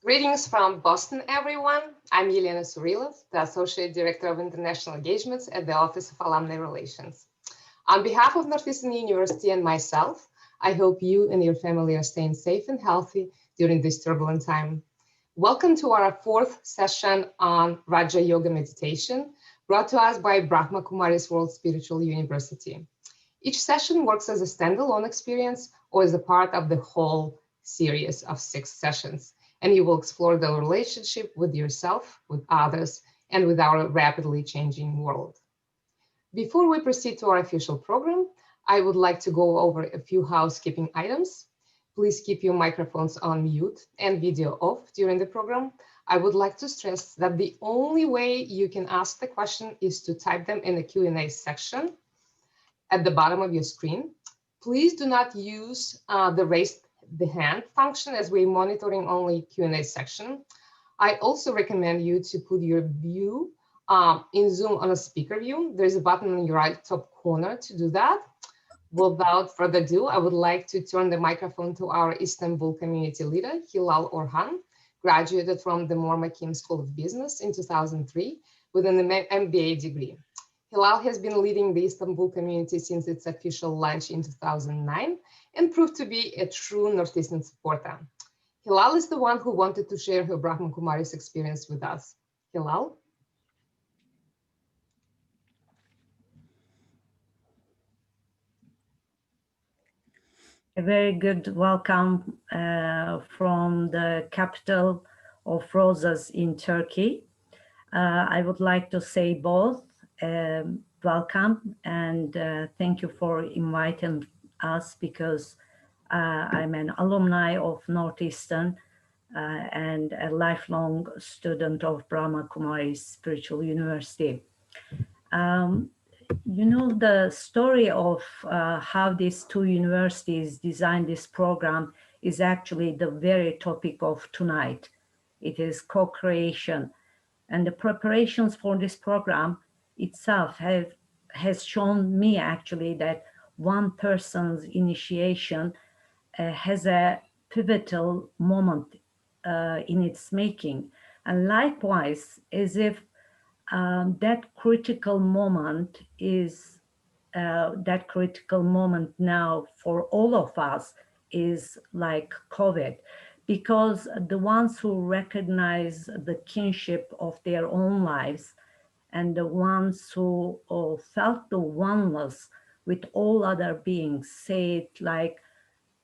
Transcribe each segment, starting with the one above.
Greetings from Boston, everyone. I'm Yelena Surilov, the Associate Director of International Engagements at the Office of Alumni Relations. On behalf of Northeastern University and myself, I hope you and your family are staying safe and healthy during this turbulent time. Welcome to our fourth session on Raja Yoga Meditation, brought to us by Brahma Kumari's World Spiritual University. Each session works as a standalone experience or as a part of the whole series of 6 sessions. And you will explore the relationship with yourself, with others, and with our rapidly changing world. Before we proceed to our official program, I would like to go over a few housekeeping items. Please keep your microphones on mute and video off during the program. I would like to stress that the only way you can ask the question is to type them in the Q&A section at the bottom of your screen. Please do not use the raised the hand function, as we're monitoring only Q&A section. I also recommend you to put your view in Zoom on a speaker view. There's a button in your right top corner to do that. Without further ado, I would like to turn the microphone to our Istanbul community leader, Hilal Orhan, graduated from the Mormakim School of Business in 2003 with an MBA degree. Hilal has been leading the Istanbul community since its official launch in 2009 and proved to be a true Northeastern supporter. Hilal is the one who wanted to share her Brahma Kumari's experience with us. Hilal? A very good welcome from the capital of Roses in Turkey. I would like to say both welcome and thank you for inviting us, because I'm an alumni of Northeastern and a lifelong student of Brahma Kumari's Spiritual University. You know, the story of how these two universities designed this program is actually the very topic of tonight. It is co-creation. And the preparations for this program itself has shown me actually that one person's initiation has a pivotal moment in its making. And likewise, as if that critical moment is that critical moment now for all of us is like COVID, because the ones who recognize the kinship of their own lives and the ones who felt the oneness with all other beings, say it like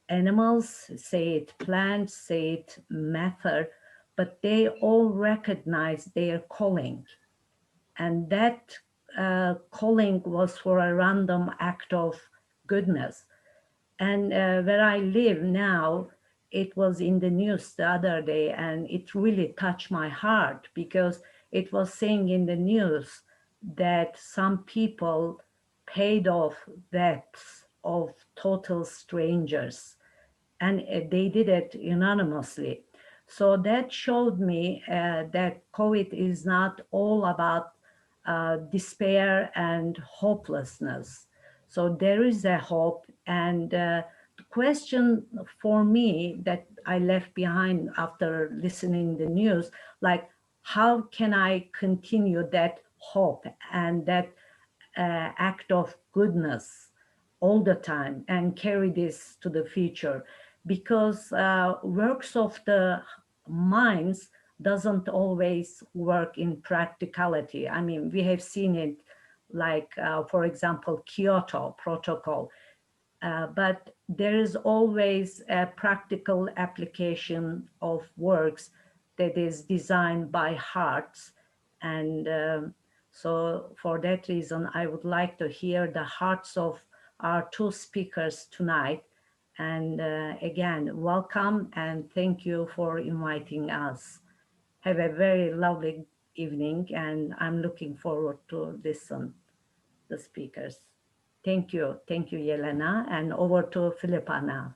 animals, say it plants, say it matter, but they all recognize their calling. And that calling was for a random act of goodness. And where I live now, it was in the news the other day, and it really touched my heart, because it was saying in the news that some people paid off debts of total strangers, and they did it anonymously. So that showed me that COVID is not all about despair and hopelessness. So there is a hope. And the question for me that I left behind after listening the news, like, how can I continue that hope and that act of goodness all the time and carry this to the future? Because works of the minds doesn't always work in practicality. I mean, we have seen it like, for example, Kyoto Protocol, but there is always a practical application of works that is designed by hearts. And so for that reason, I would like to hear the hearts of our two speakers tonight. And again, welcome and thank you for inviting us. Have a very lovely evening, and I'm looking forward to listen the speakers. Thank you, Yelena, and over to Philippa now.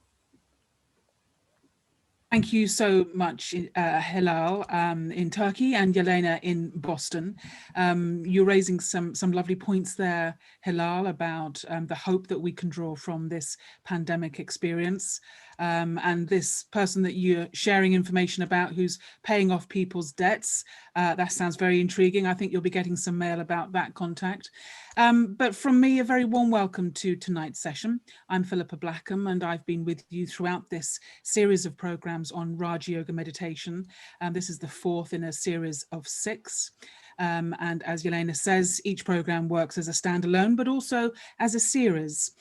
Thank you so much, Hilal in Turkey and Yelena in Boston. You're raising some lovely points there, Hilal, about the hope that we can draw from this pandemic experience. And this person that you're sharing information about who's paying off people's debts, that sounds very intriguing. I think you'll be getting some mail about that contact. But from me, a very warm welcome to tonight's session. I'm Philippa Blackham, and I've been with you throughout this series of programs on Raja Yoga meditation. This is the fourth in a series of 6. And as Yelena says, each program works as a standalone, but also as a series.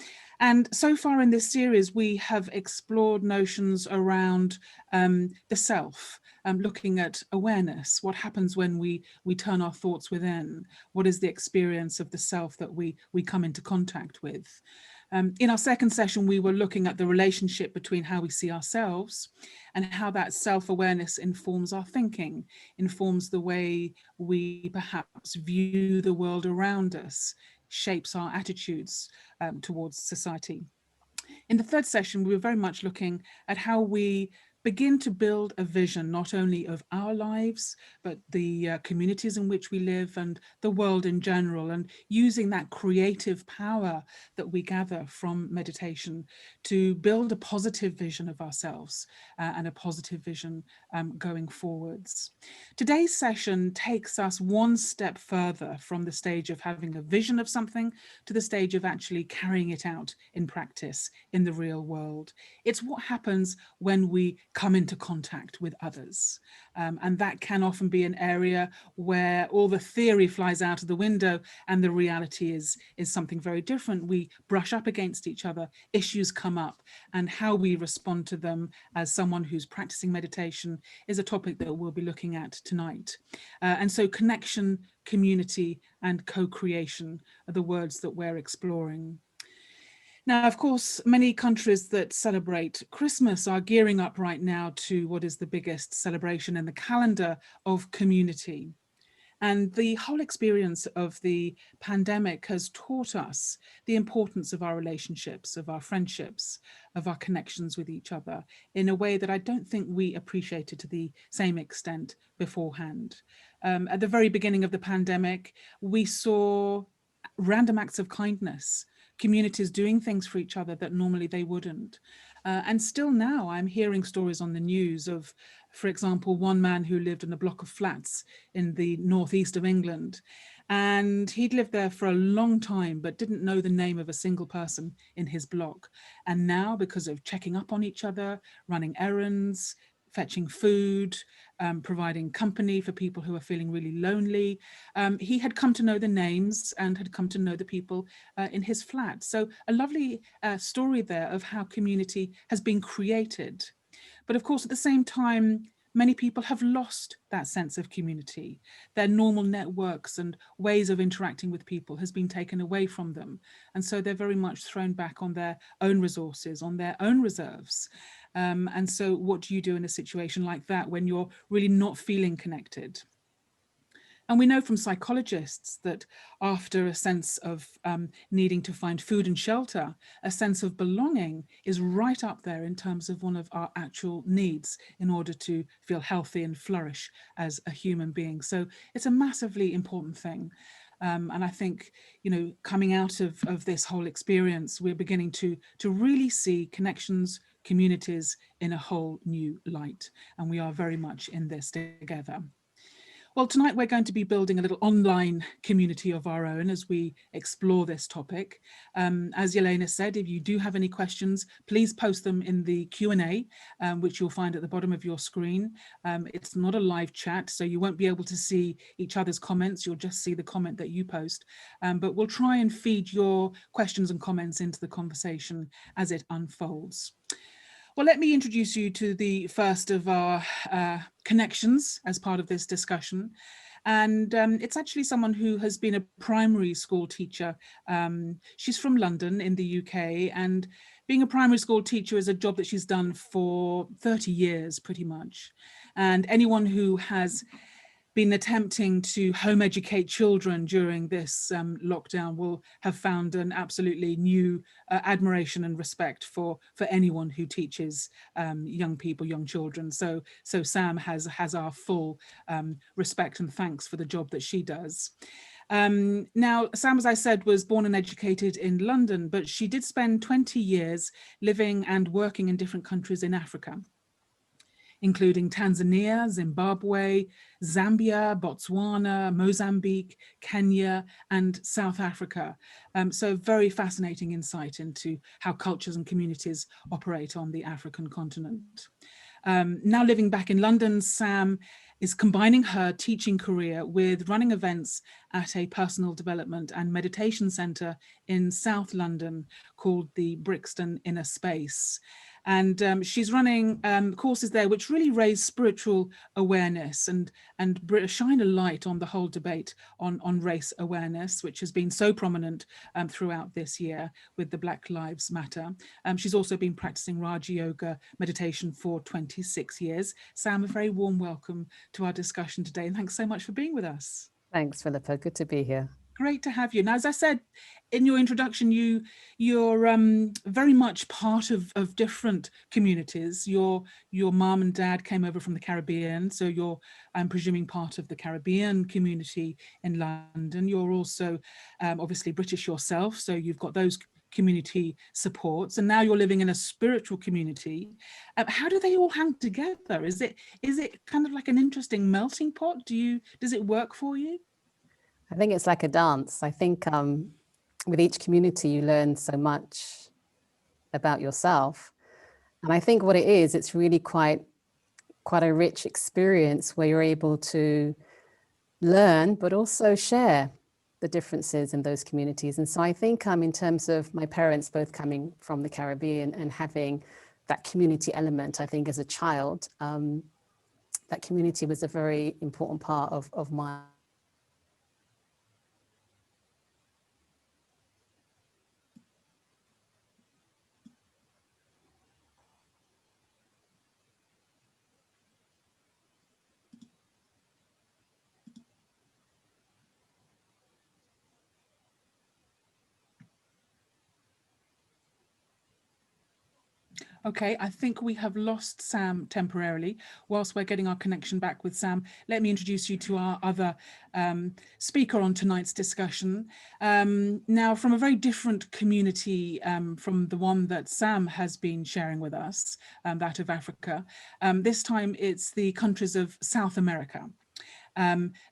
And so far in this series, we have explored notions around the self, looking at awareness, what happens when we turn our thoughts within, what is the experience of the self that we come into contact with. In our second session, we were looking at the relationship between how we see ourselves and how that self-awareness informs our thinking, informs the way we perhaps view the world around us, shapes our attitudes towards society. In the third session, we were very much looking at how we begin to build a vision, not only of our lives, but the communities in which we live and the world in general, and using that creative power that we gather from meditation to build a positive vision of ourselves and a positive vision going forwards. Today's session takes us one step further from the stage of having a vision of something to the stage of actually carrying it out in practice in the real world. It's what happens when we come into contact with others. And that can often be an area where all the theory flies out of the window and the reality is something very different. We brush up against each other, issues come up, and how we respond to them as someone who's practicing meditation is a topic that we'll be looking at tonight. And so connection, community, and co-creation are the words that we're exploring. Now, of course, many countries that celebrate Christmas are gearing up right now to what is the biggest celebration in the calendar of community. And the whole experience of the pandemic has taught us the importance of our relationships, of our friendships, of our connections with each other in a way that I don't think we appreciated to the same extent beforehand. At the very beginning of the pandemic, we saw random acts of kindness, communities doing things for each other that normally they wouldn't. And still now I'm hearing stories on the news of, for example, one man who lived in a block of flats in the northeast of England. And he'd lived there for a long time, but didn't know the name of a single person in his block. And now, because of checking up on each other, running errands, fetching food, providing company for people who are feeling really lonely. He had come to know the names and had come to know the people in his flat. So a lovely story there of how community has been created. But of course, at the same time, many people have lost that sense of community. Their normal networks and ways of interacting with people has been taken away from them. And so they're very much thrown back on their own resources, on their own reserves. And so what do you do in a situation like that when you're really not feeling connected? And we know from psychologists that after a sense of needing to find food and shelter, a sense of belonging is right up there in terms of one of our actual needs in order to feel healthy and flourish as a human being. So it's a massively important thing. And I think, you know, coming out of this whole experience, we're beginning to really see connections, communities in a whole new light. And we are very much in this together. Well, tonight we're going to be building a little online community of our own as we explore this topic. As Yelena said, if you do have any questions, please post them in the Q&A, which you'll find at the bottom of your screen. It's not a live chat, so you won't be able to see each other's comments. You'll just see the comment that you post. But we'll try and feed your questions and comments into the conversation as it unfolds. Well, let me introduce you to the first of our connections as part of this discussion. And it's actually someone who has been a primary school teacher. She's from London in the UK, and being a primary school teacher is a job that she's done for 30 years, pretty much. And anyone who has been attempting to home educate children during this lockdown will have found an absolutely new admiration and respect for anyone who teaches young people, young children. So Sam has our full respect and thanks for the job that she does. Now, Sam, as I said, was born and educated in London, but she did spend 20 years living and working in different countries in Africa, including Tanzania, Zimbabwe, Zambia, Botswana, Mozambique, Kenya, and South Africa. So very fascinating insight into how cultures and communities operate on the African continent. Now living back in London, Sam is combining her teaching career with running events at a personal development and meditation centre in South London called the Brixton Inner Space. And she's running courses there which really raise spiritual awareness and shine a light on the whole debate on race awareness, which has been so prominent throughout this year with the Black Lives Matter. She's also been practicing Raja Yoga meditation for 26 years. Sam, a very warm welcome to our discussion today, and thanks so much for being with us. Thanks, Philippa. Good to be here. Great to have you. Now, as I said in your introduction, you're very much part of different communities. Your mum and dad came over from the Caribbean, so you're, I'm presuming, part of the Caribbean community in London. You're also obviously British yourself, so you've got those community supports, and now you're living in a spiritual community. How do they all hang together? Is it kind of like an interesting melting pot? Does it work for you? I think it's like a dance. I think with each community, you learn so much about yourself. And I think what it is, it's really quite a rich experience where you're able to learn, but also share the differences in those communities. And so I think in terms of my parents both coming from the Caribbean and having that community element, I think as a child, that community was a very important part of my Okay, I think we have lost Sam temporarily. Whilst we're getting our connection back with Sam, let me introduce you to our other speaker on tonight's discussion. Now, from a very different community from the one that Sam has been sharing with us, that of Africa. This time it's the countries of South America.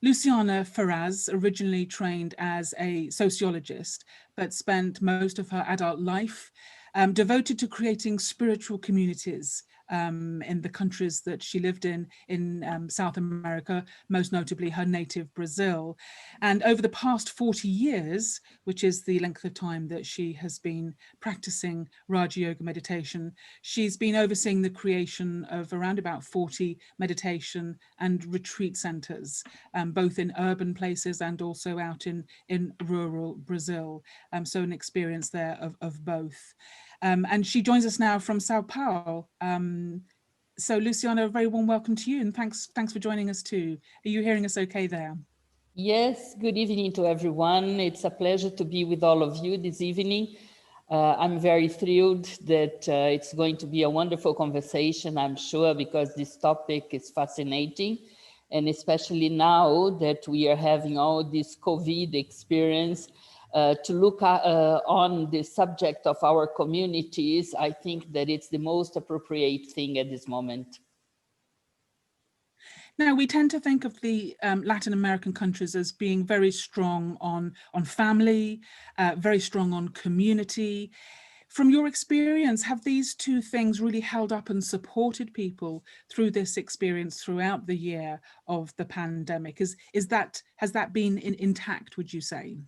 Luciana Ferraz originally trained as a sociologist, but spent most of her adult life devoted to creating spiritual communities in the countries that she lived in South America, most notably her native Brazil. And over the past 40 years, which is the length of time that she has been practicing Raja Yoga meditation, she's been overseeing the creation of around about 40 meditation and retreat centers, both in urban places and also out in rural Brazil. So an experience there of both. And she joins us now from Sao Paulo. So Luciana, a very warm welcome to you, and thanks for joining us too. Are you hearing us okay there? Yes, good evening to everyone. It's a pleasure to be with all of you this evening. I'm very thrilled that it's going to be a wonderful conversation, I'm sure, because this topic is fascinating. And especially now that we are having all this COVID experience, to look on the subject of our communities, I think that it's the most appropriate thing at this moment. Now, we tend to think of the Latin American countries as being very strong on family, very strong on community. From your experience, have these two things really held up and supported people through this experience throughout the year of the pandemic? Has that been intact, would you say?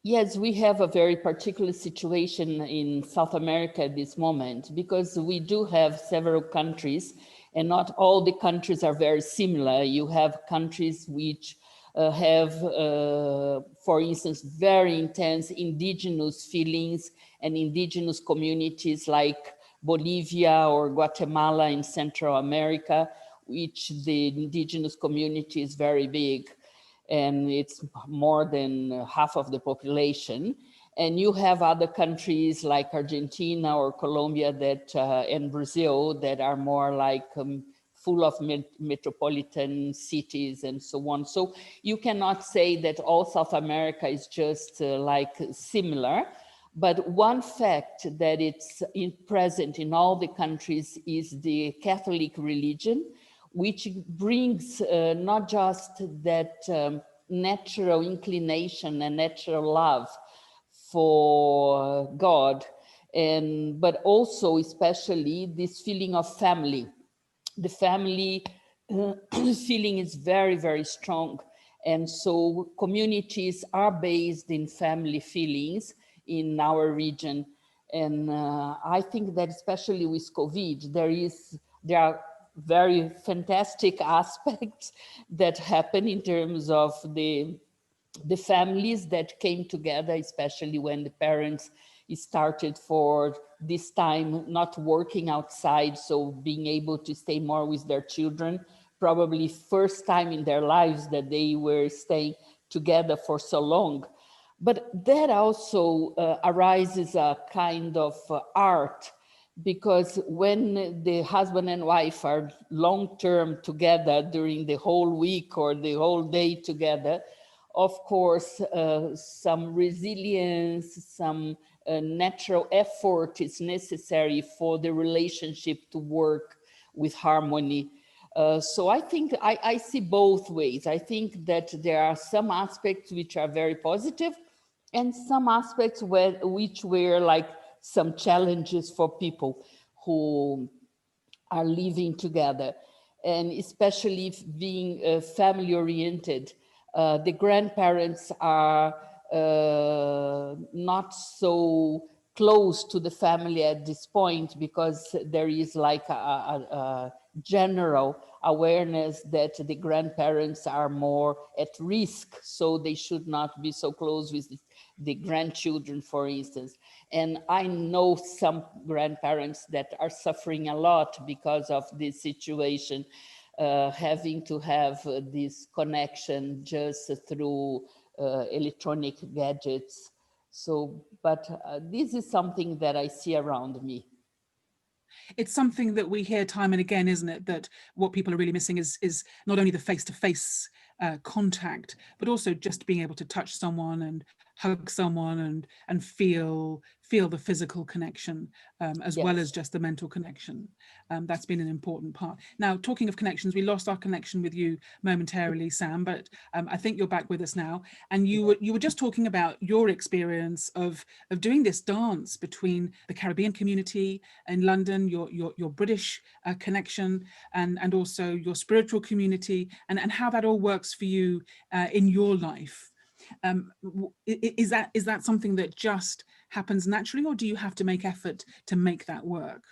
Yes, we have a very particular situation in South America at this moment, because we do have several countries, and not all the countries are very similar. You have countries which have, for instance, very intense indigenous feelings and indigenous communities like Bolivia or Guatemala in Central America, which the indigenous community is very big, and it's more than half of the population. And you have other countries like Argentina or Colombia that, and Brazil that are more like full of metropolitan cities and so on. So you cannot say that all South America is just like similar. But one fact that it's present in all the countries is the Catholic religion, which brings not just that natural inclination and natural love for God, but also especially this feeling of family. The family feeling is very, very strong. And so communities are based in family feelings in our region. And I think that especially with COVID, there are very fantastic aspects that happen in terms of the families that came together, especially when the parents started for this time not working outside, so being able to stay more with their children, probably first time in their lives that they were staying together for so long. But that also arises a kind of art, because when the husband and wife are long-term together during the whole week or the whole day together, of course, some resilience, some natural effort is necessary for the relationship to work with harmony. So I think I see both ways. I think that there are some aspects which are very positive and some aspects which were like some challenges for people who are living together, and especially being family oriented. The grandparents are not so close to the family at this point, because there is like a general awareness that the grandparents are more at risk, so they should not be so close with the grandchildren, for instance. And I know some grandparents that are suffering a lot because of this situation, having to have this connection just through electronic gadgets. So, but this is something that I see around me. It's something that we hear time and again, isn't it? That what people are really missing is not only the face-to-face contact, but also just being able to touch someone and hug someone and feel the physical connection, as well as just the mental connection. That's been an important part. Now, talking of connections, we lost our connection with you momentarily, Sam, but I think you're back with us now. And you were just talking about your experience of doing this dance between the Caribbean community in London, your British connection, and also your spiritual community, and how that all works for you in your life. Is that something that just happens naturally, or do you have to make effort to make that work?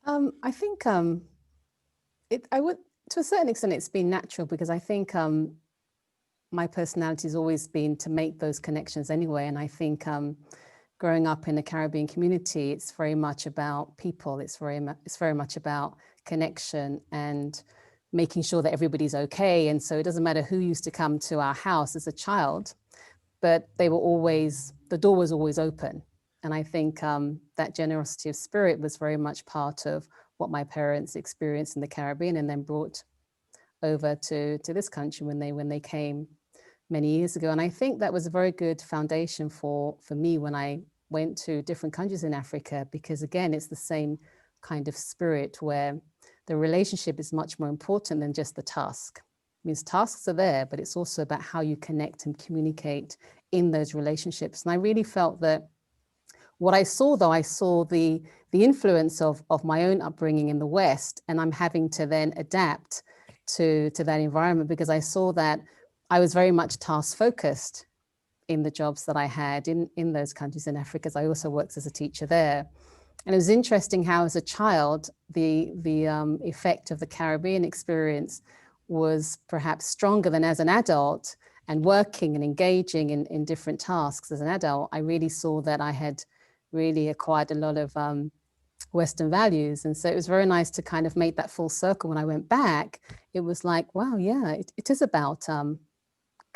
I think I would, to a certain extent, it's been natural, because I think my personality has always been to make those connections anyway. And I think growing up in a Caribbean community, it's very much about people. It's very much about connection and making sure that everybody's okay. And so it doesn't matter who used to come to our house as a child, but the door was always open. And I think that generosity of spirit was very much part of what my parents experienced in the Caribbean and then brought over to this country when they came many years ago. And I think that was a very good foundation for me when I went to different countries in Africa, because again, it's the same kind of spirit where the relationship is much more important than just the task. It means tasks are there, but it's also about how you connect and communicate in those relationships. And I really felt that what I saw, though, I saw the influence of my own upbringing in the West, and I'm having to then adapt to that environment, because I saw that I was very much task focused in the jobs that I had in those countries in Africa, as I also worked as a teacher there. And it was interesting how, as a child, the effect of the Caribbean experience was perhaps stronger than as an adult, and working and engaging in different tasks as an adult, I really saw that I had really acquired a lot of Western values. And so it was very nice to kind of make that full circle. When I went back, it was like, wow, yeah, it is about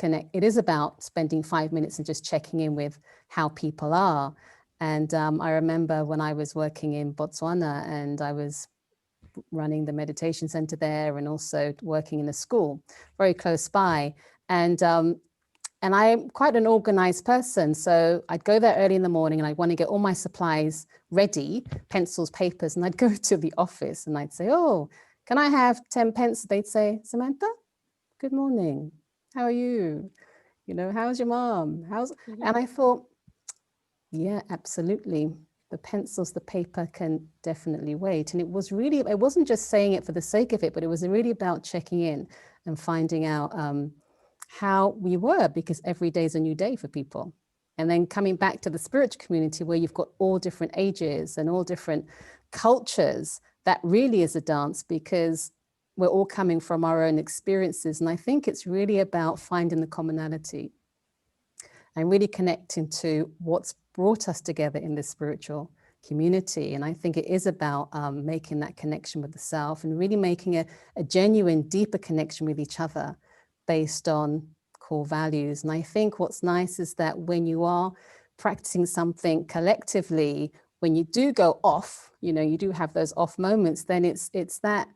it is about spending 5 minutes and just checking in with how people are. And I remember when I was working in Botswana and I was running the meditation center there and also working in a school very close by. And I'm quite an organized person. So I'd go there early in the morning and I'd want to get all my supplies ready, pencils, papers, and I'd go to the office and I'd say, oh, can I have 10 pencils? They'd say, Samantha, good morning. How are you? You know, how's your mom? And I thought, yeah, absolutely. The pencils, the paper can definitely wait. And it wasn't just saying it for the sake of it, but it was really about checking in and finding out how we were, because every day is a new day for people. And then coming back to the spiritual community where you've got all different ages and all different cultures, that really is a dance because we're all coming from our own experiences. And I think it's really about finding the commonality and really connecting to what's brought us together in this spiritual community. And I think it is about making that connection with the self and really making a genuine, deeper connection with each other based on core values. And I think what's nice is that when you are practicing something collectively, when you do go off, you know, you do have those off moments, then it's that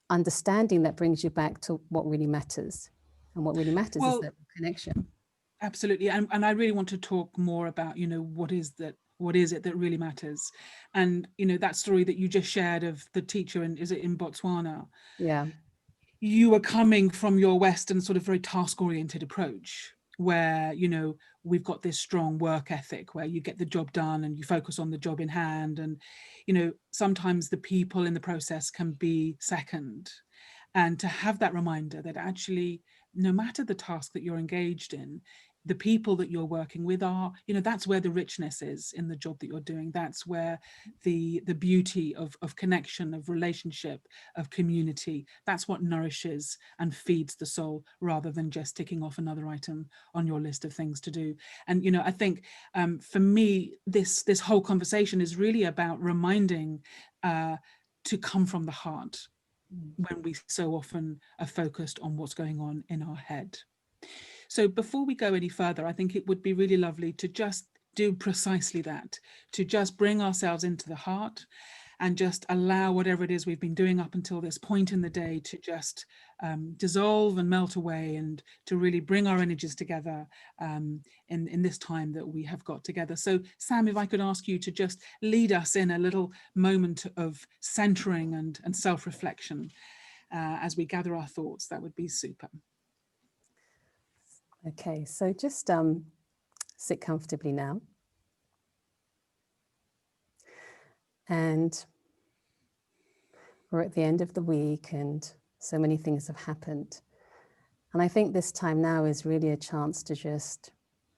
understanding that brings you back to what really matters. And what really matters is that connection. Absolutely. And I really want to talk more about, you know, what is it that really matters? And, you know, that story that you just shared of the teacher, and is it in Botswana? Yeah. You were coming from your Western sort of very task-oriented approach where, you know, we've got this strong work ethic where you get the job done and you focus on the job in hand. And, you know, sometimes the people in the process can be second. And to have that reminder that actually, no matter the task that you're engaged in, the people that you're working with are, you know, that's where the richness is in the job that you're doing. That's where the beauty of connection, of relationship, of community, that's what nourishes and feeds the soul rather than just ticking off another item on your list of things to do. And, you know, I think for me, this whole conversation is really about reminding to come from the heart when we so often are focused on what's going on in our head. So before we go any further, I think it would be really lovely to just do precisely that, to just bring ourselves into the heart and just allow whatever it is we've been doing up until this point in the day to just dissolve and melt away, and to really bring our energies together in this time that we have got together. So Sam, if I could ask you to just lead us in a little moment of centering and self-reflection as we gather our thoughts, that would be super. Okay, so just sit comfortably now. And we're at the end of the week and so many things have happened. And I think this time now is really a chance to just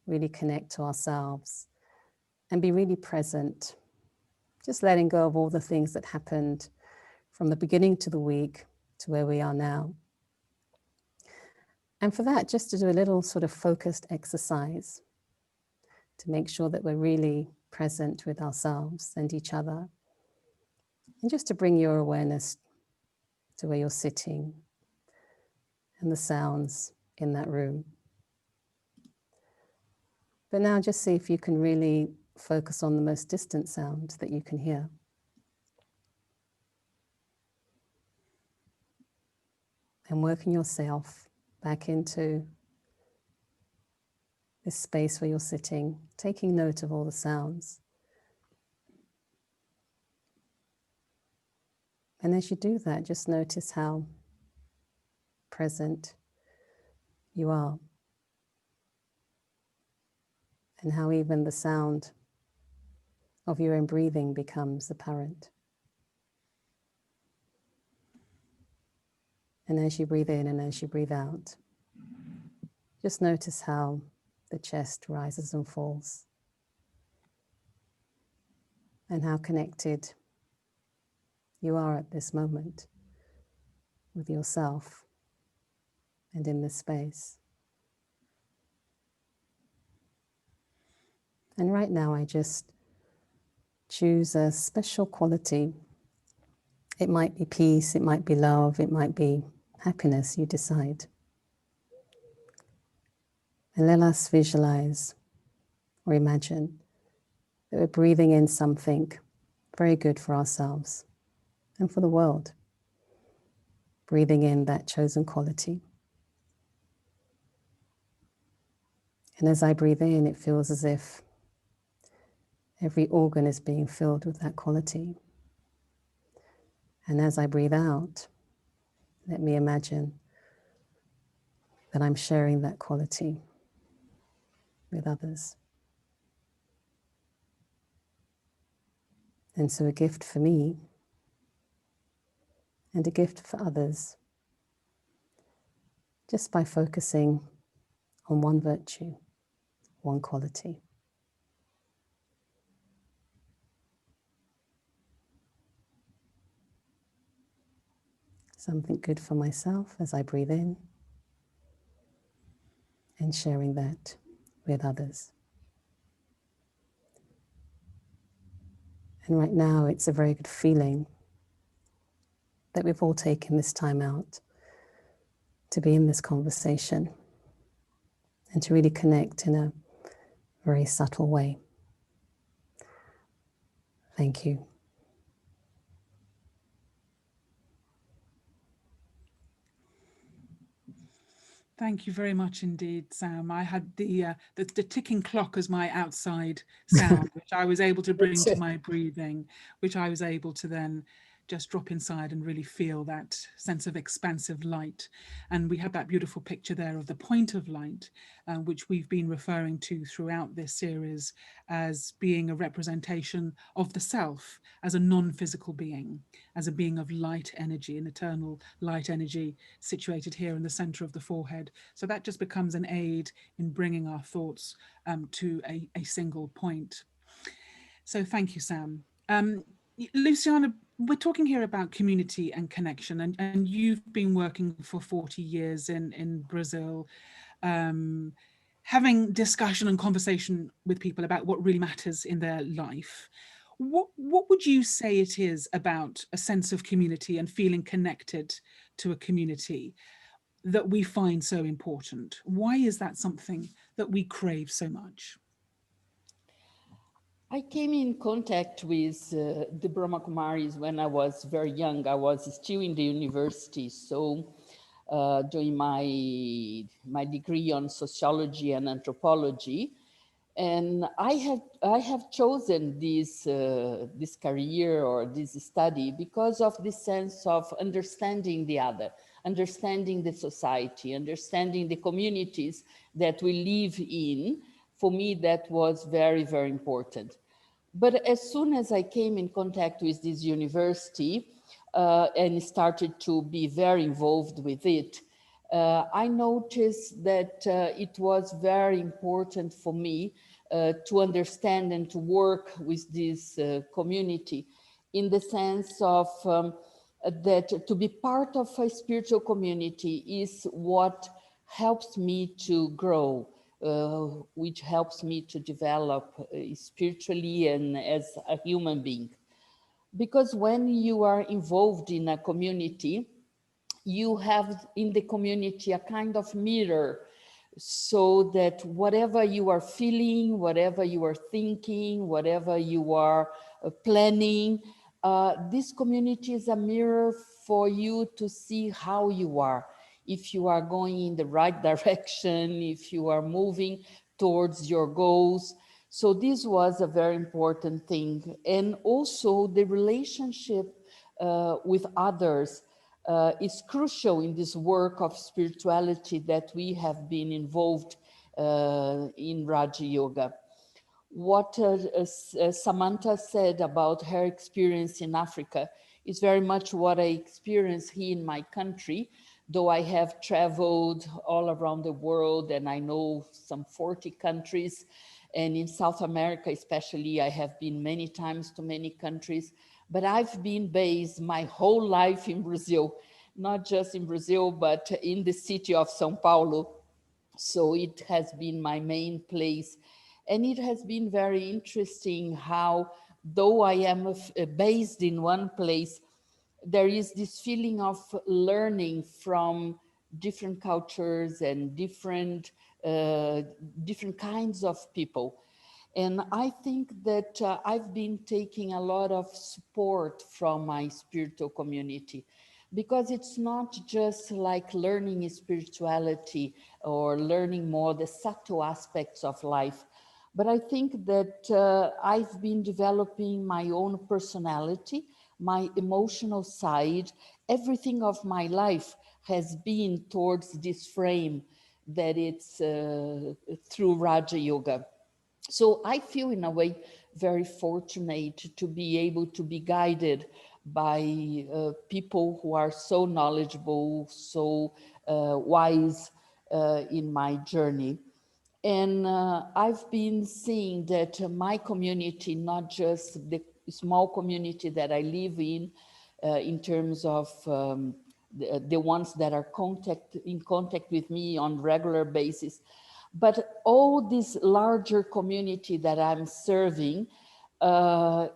really connect to ourselves and be really present, just letting go of all the things that happened from the beginning to the week to where we are now. And for that, just to do a little sort of focused exercise to make sure that we're really present with ourselves and each other. And just to bring your awareness to where you're sitting and the sounds in that room. But now just see if you can really focus on the most distant sound that you can hear. And working yourself back into this space where you're sitting, taking note of all the sounds. And as you do that, just notice how present you are. And how even the sound of your own breathing becomes apparent. And as you breathe in and as you breathe out, just notice how the chest rises and falls. And how connected you are at this moment with yourself and in this space. And right now I just choose a special quality. It might be peace, it might be love, it might be happiness, you decide. And let us visualize or imagine that we're breathing in something very good for ourselves and for the world. Breathing in that chosen quality. And as I breathe in, it feels as if every organ is being filled with that quality. And as I breathe out, let me imagine that I'm sharing that quality with others. And so a gift for me and a gift for others, just by focusing on one virtue, one quality. Something good for myself as I breathe in, and sharing that with others. And right now, it's a very good feeling that we've all taken this time out to be in this conversation and to really connect in a very subtle way. Thank you. Thank you very much indeed, Sam. I had the ticking clock as my outside sound, which I was able to bring to my breathing, which I was able to then just drop inside and really feel that sense of expansive light. And we had that beautiful picture there of the point of light, which we've been referring to throughout this series as being a representation of the self as a non-physical being, as a being of light energy, an eternal light energy situated here in the center of the forehead. So that just becomes an aid in bringing our thoughts to a single point. So thank you, Sam. Luciana, we're talking here about community and connection, and you've been working for 40 years in Brazil, having discussion and conversation with people about what really matters in their life. What would you say it is about a sense of community and feeling connected to a community that we find so important? Why is that something that we crave so much? I came in contact with the Brahma Kumaris when I was very young. I was still in the university, so doing my degree on sociology and anthropology, and I have chosen this this career or this study because of this sense of understanding the other, understanding the society, understanding the communities that we live in. For me, that was very, very important. But as soon as I came in contact with this university and started to be very involved with it, I noticed that it was very important for me to understand and to work with this community in the sense of that to be part of a spiritual community is what helps me to grow, which helps me to develop spiritually and as a human being. Because when you are involved in a community, you have in the community a kind of mirror, so that whatever you are feeling, whatever you are thinking, whatever you are planning, this community is a mirror for you to see how you are, if you are going in the right direction, if you are moving towards your goals. So this was a very important thing. And also the relationship with others is crucial in this work of spirituality that we have been involved in Raja Yoga. What Samantha said about her experience in Africa is very much what I experience here in my country, though I have traveled all around the world and I know some 40 countries. And in South America, especially, I have been many times to many countries, but I've been based my whole life in Brazil, not just in Brazil, but in the city of São Paulo. So it has been my main place. And it has been very interesting how though I am based in one place, there is this feeling of learning from different cultures and different kinds of people. And I think that I've been taking a lot of support from my spiritual community, because it's not just like learning spirituality or learning more the subtle aspects of life, but I think that I've been developing my own personality, my emotional side. Everything of my life has been towards this frame that it's through Raja Yoga. So I feel in a way very fortunate to be able to be guided by people who are so knowledgeable, so wise in my journey. And I've been seeing that my community, not just the small community that I live in terms of the ones that are in contact with me on regular basis, but all this larger community that I'm serving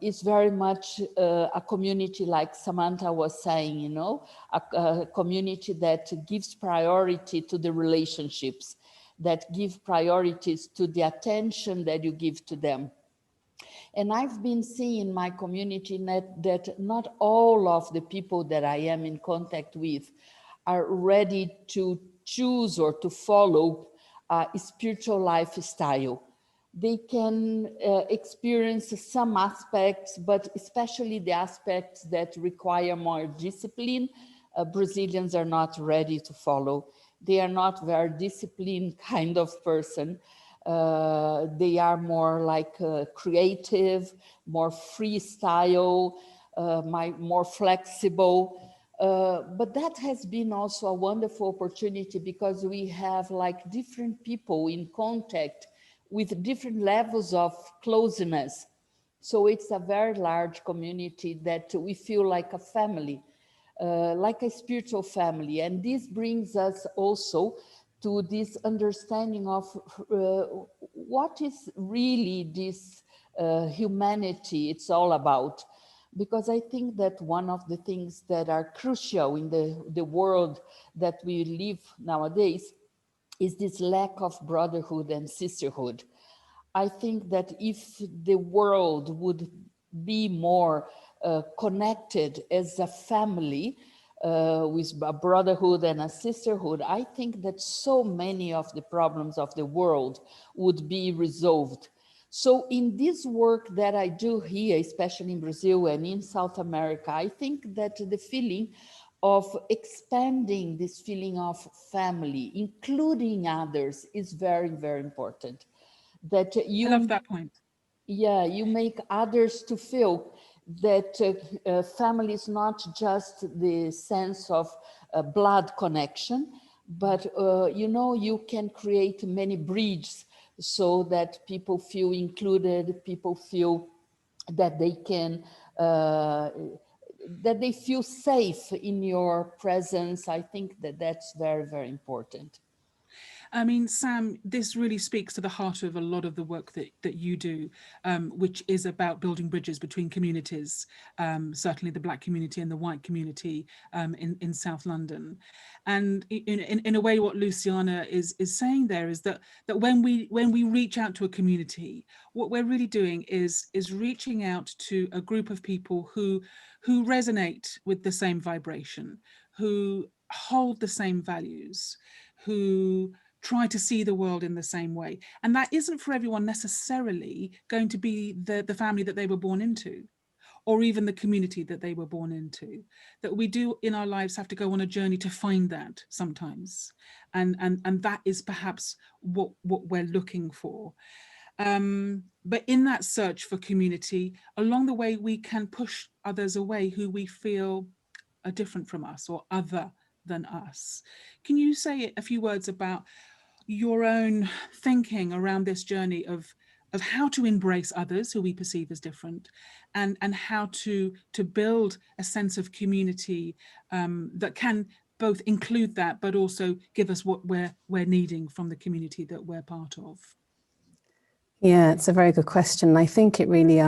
is very much a community, like Samantha was saying, you know, a community that gives priority to the relationships, that give priorities to the attention that you give to them. And I've been seeing in my community that not all of the people that I am in contact with are ready to choose or to follow a spiritual lifestyle. They can experience some aspects, but especially the aspects that require more discipline, Brazilians are not ready to follow. They are not very disciplined kind of person. They are more like creative, more freestyle, more flexible. But that has been also a wonderful opportunity, because we have like different people in contact with different levels of closeness. So it's a very large community that we feel like a family, like a spiritual family. And this brings us also to this understanding of what is really this humanity it's all about. Because I think that one of the things that are crucial in the world that we live nowadays is this lack of brotherhood and sisterhood. I think that if the world would be more connected as a family, with a brotherhood and a sisterhood, I think that so many of the problems of the world would be resolved. So in this work that I do here, especially in Brazil and in South America, I think that the feeling of expanding this feeling of family, including others, is very, very important. That you, I love that point. Yeah, you make others to feel that family is not just the sense of blood connection, but you know, you can create many bridges so that people feel included, people feel that they can that they feel safe in your presence. I think that that's very, very important. I mean, Sam, this really speaks to the heart of a lot of the work that you do, which is about building bridges between communities, certainly the Black community and the white community in South London. And in a way, what Luciana is saying there is that when we reach out to a community, what we're really doing is reaching out to a group of people who resonate with the same vibration, who hold the same values, who try to see the world in the same way. And that isn't for everyone necessarily going to be the family that they were born into, or even the community that they were born into. That we do in our lives have to go on a journey to find that sometimes. And that is perhaps what we're looking for. But in that search for community, along the way, we can push others away who we feel are different from us or other than us. Can you say a few words about your own thinking around this journey of how to embrace others who we perceive as different, and how to build a sense of community that can both include that, but also give us what we're needing from the community that we're part of? Yeah, it's a very good question. I think it really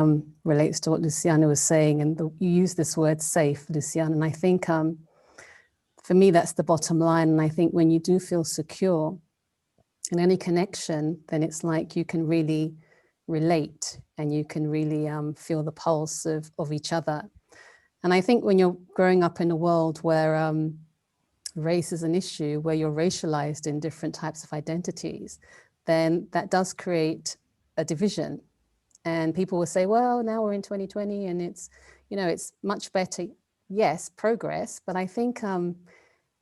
relates to what Luciana was saying, and you use this word safe, Luciana, and I think for me that's the bottom line. And I think when you do feel secure in any connection, then it's like you can really relate and you can really feel the pulse of each other. And I think when you're growing up in a world where race is an issue, where you're racialized in different types of identities, then that does create a division. And people will say, well, now we're in 2020 and it's, you know, it's much better. Yes, progress, but I think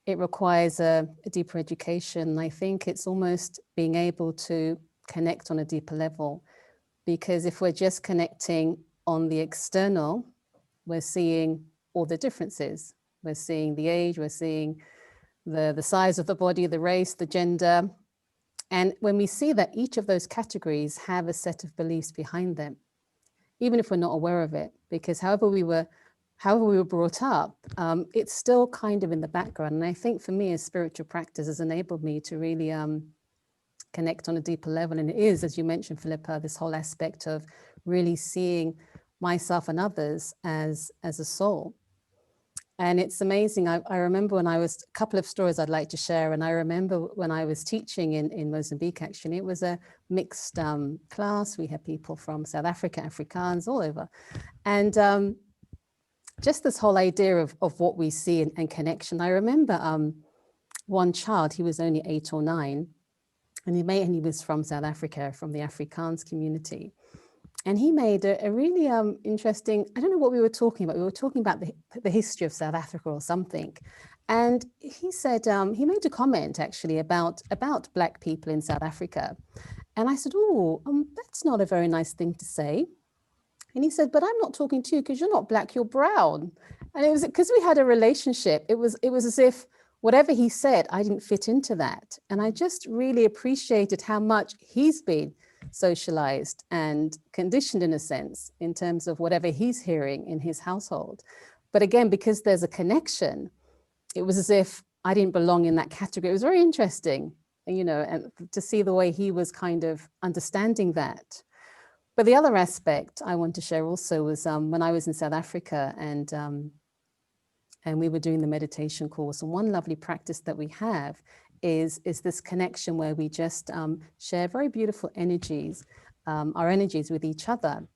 it requires a deeper education. I think it's almost being able to connect on a deeper level, because if we're just connecting on the external, we're seeing all the differences. We're seeing the age, we're seeing the size of the body, the race, the gender. And when we see that each of those categories have a set of beliefs behind them, even if we're not aware of it, because however we were brought up, it's still kind of in the background. And I think for me, as spiritual practice has enabled me to really connect on a deeper level. And it is, as you mentioned, Philippa, this whole aspect of really seeing myself and others as a soul. And it's amazing. I remember when a couple of stories I'd like to share. And I remember when I was teaching in Mozambique, actually, it was a mixed class. We had people from South Africa, Afrikaans, all over. And just this whole idea of what we see and connection. I remember one child, he was only 8 or 9, and he was from South Africa, from the Afrikaans community. And he made a really interesting, I don't know what we were talking about. We were talking about the history of South Africa or something. And he said, he made a comment actually about Black people in South Africa. And I said, oh, that's not a very nice thing to say. And he said, but I'm not talking to you because you're not Black, you're brown. And it was because we had a relationship. It was as if whatever he said, I didn't fit into that. And I just really appreciated how much he's been socialized and conditioned in a sense, in terms of whatever he's hearing in his household. But again, because there's a connection, it was as if I didn't belong in that category. It was very interesting, you know, and to see the way he was kind of understanding that. But the other aspect I want to share also was when I was in South Africa and we were doing the meditation course. And one lovely practice that we have is this connection where we just share very beautiful energies, our energies with each other.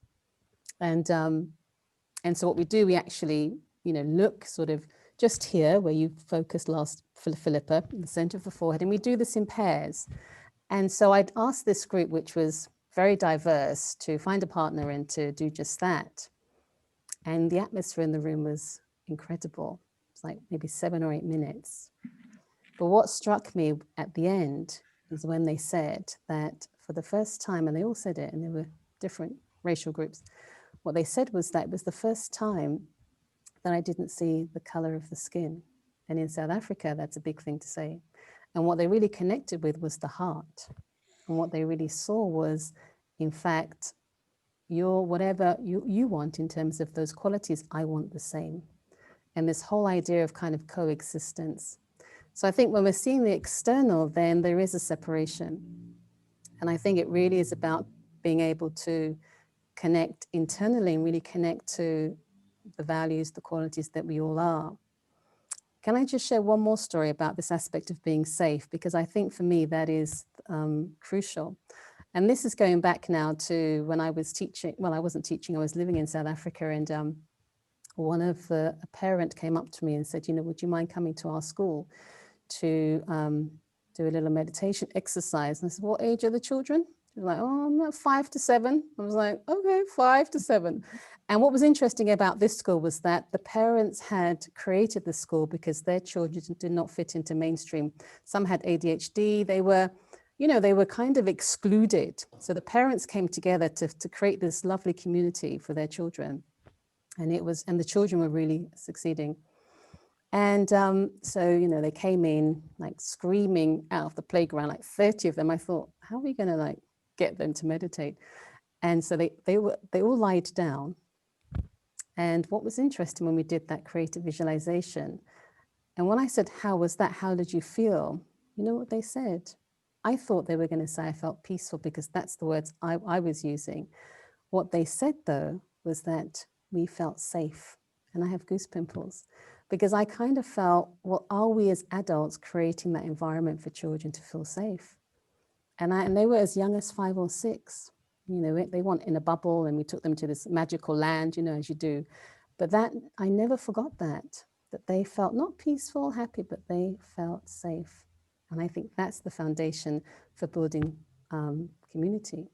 And so what we do, we actually, you know, look sort of just here where you focused last, Philippa, in the center of the forehead, and we do this in pairs. And so I'd asked this group, which was very diverse, to find a partner and to do just that. And the atmosphere in the room was incredible. It's like maybe 7 or 8 minutes. But what struck me at the end is when they said that for the first time, and they all said it, and there were different racial groups, what they said was that it was the first time that I didn't see the color of the skin. And in South Africa, that's a big thing to say. And what they really connected with was the heart. And what they really saw was, in fact, whatever you want in terms of those qualities, I want the same. And this whole idea of kind of coexistence. So I think when we're seeing the external, then there is a separation. And I think it really is about being able to connect internally and really connect to the values, the qualities that we all are. Can I just share one more story about this aspect of being safe? Because I think for me that is crucial. And this is going back now to when I was teaching. Well, I wasn't teaching, I was living in South Africa, and a parent came up to me and said, you know, would you mind coming to our school to do a little meditation exercise? And I said, what age are the children? They were like, oh, I'm not 5 to 7. I was like, okay, 5 to 7. And what was interesting about this school was that the parents had created the school because their children did not fit into mainstream. Some had ADHD. They were, you know, they were kind of excluded. So the parents came together to create this lovely community for their children. And the children were really succeeding. And so, you know, they came in like screaming out of the playground, like 30 of them. I thought, how are we going to like get them to meditate? And so they all lied down. And what was interesting when we did that creative visualization, and when I said, how was that? How did you feel? You know what they said? I thought they were going to say I felt peaceful because that's the words I was using. What they said though was that we felt safe. And I have goose pimples because I kind of felt, well, are we as adults creating that environment for children to feel safe? And they were as young as 5 or 6. You know, they want in a bubble, and we took them to this magical land, you know, as you do. But that, I never forgot that they felt not peaceful, happy, but they felt safe. And I think that's the foundation for building community.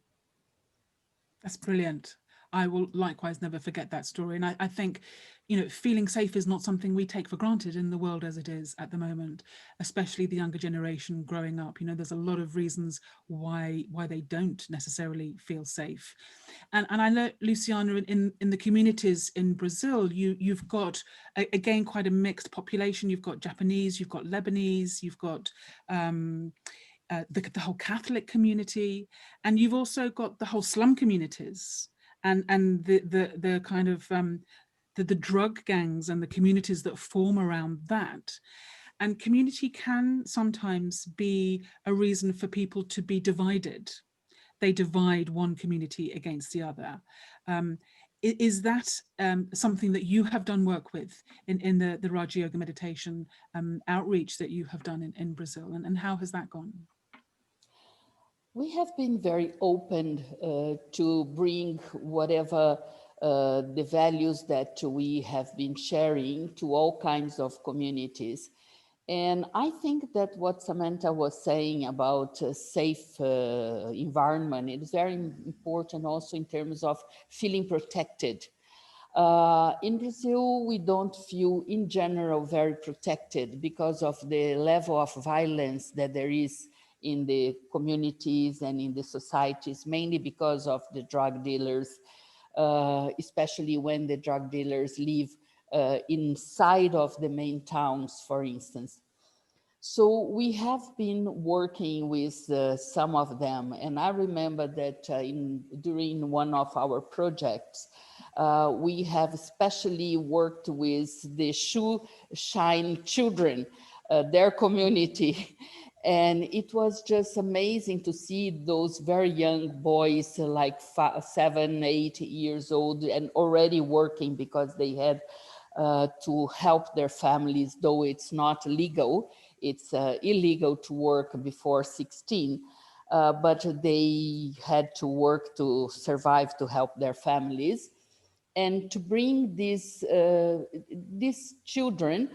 That's brilliant. I will likewise never forget that story. And I think, you know, feeling safe is not something we take for granted in the world as it is at the moment, especially the younger generation growing up. You know, there's a lot of reasons why they don't necessarily feel safe. And I know, Luciana, in the communities in Brazil, you've got, again, quite a mixed population. You've got Japanese, you've got Lebanese, you've got the whole Catholic community, and you've also got the whole slum communities and the kind of the drug gangs and the communities that form around that. And community can sometimes be a reason for people to be divided. They divide one community against the other. Is that something that you have done work with in the Raja Yoga meditation outreach that you have done in Brazil, and how has that gone? We have been very open to bring whatever the values that we have been sharing to all kinds of communities. And I think that what Samantha was saying about a safe environment is very important also in terms of feeling protected. In Brazil, we don't feel in general very protected because of the level of violence that there is in the communities and in the societies, mainly because of the drug dealers, especially when the drug dealers live inside of the main towns, for instance. So we have been working with some of them. And I remember that during one of our projects, we have especially worked with the shoe shine children, their community. And it was just amazing to see those very young boys, like 7, 8 years old, and already working because they had to help their families, though it's not legal. It's illegal to work before 16, but they had to work to survive, to help their families. And to bring these children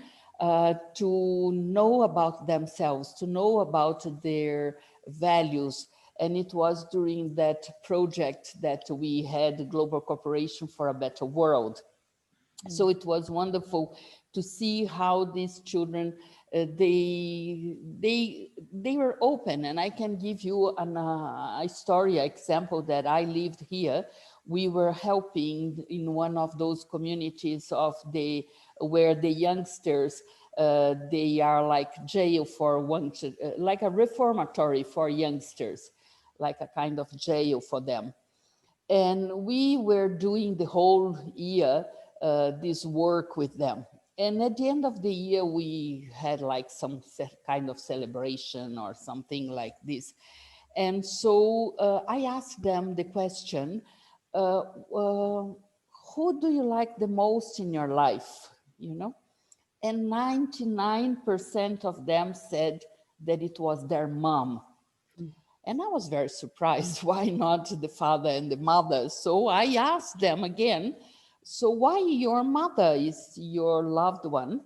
to know about themselves, to know about their values. And it was during that project that we had Global Cooperation for a Better World. So it was wonderful to see how these children, they were open. And I can give you a story, an example that I lived here. We were helping in one of those communities of where the youngsters, they are like jail for one, like a reformatory for youngsters, like a kind of jail for them. And we were doing the whole year this work with them. And at the end of the year, we had like some kind of celebration or something like this. And so I asked them the question, who do you like the most in your life, you know? And 99% of them said that it was their mom. And I was very surprised, why not the father and the mother? So I asked them again, so why your mother is your loved one?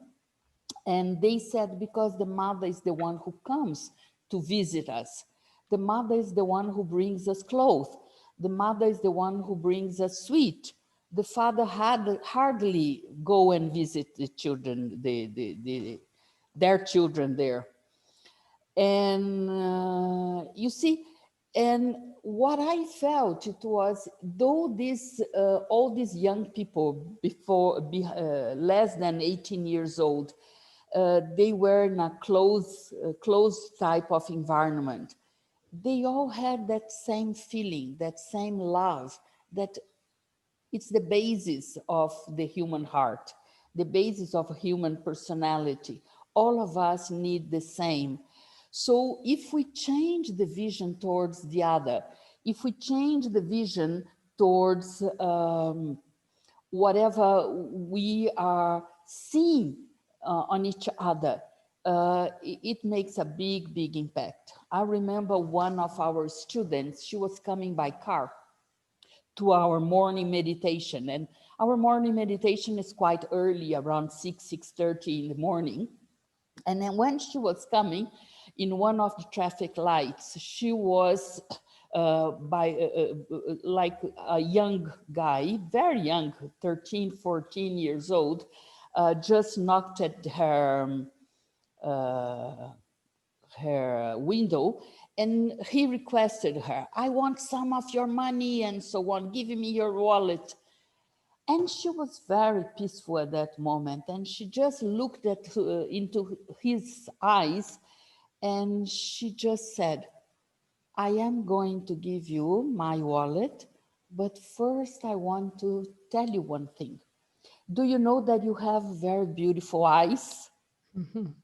And they said, because the mother is the one who comes to visit us. The mother is the one who brings us clothes. The mother is the one who brings us sweet. The father hardly go and visit the children, their children there. And you see, and what I felt, it was, though this, all these young people less than 18 years old, they were in a closed type of environment. They all had that same feeling, that same love, that it's the basis of the human heart, the basis of human personality. All of us need the same. So if we change the vision towards the other, if we change the vision towards whatever we are seeing on each other, it makes a big, big impact. I remember one of our students, she was coming by car to our morning meditation. And our morning meditation is quite early, around 6:30 in the morning. And then when she was coming, in one of the traffic lights, she was like a young guy, very young, 13, 14 years old, just knocked at her window, and he requested her, "I want some of your money," and so on, "give me your wallet." And she was very peaceful at that moment, and she just looked into his eyes, and she just said, "I am going to give you my wallet, but first I want to tell you one thing. Do you know that you have very beautiful eyes?" Mhm.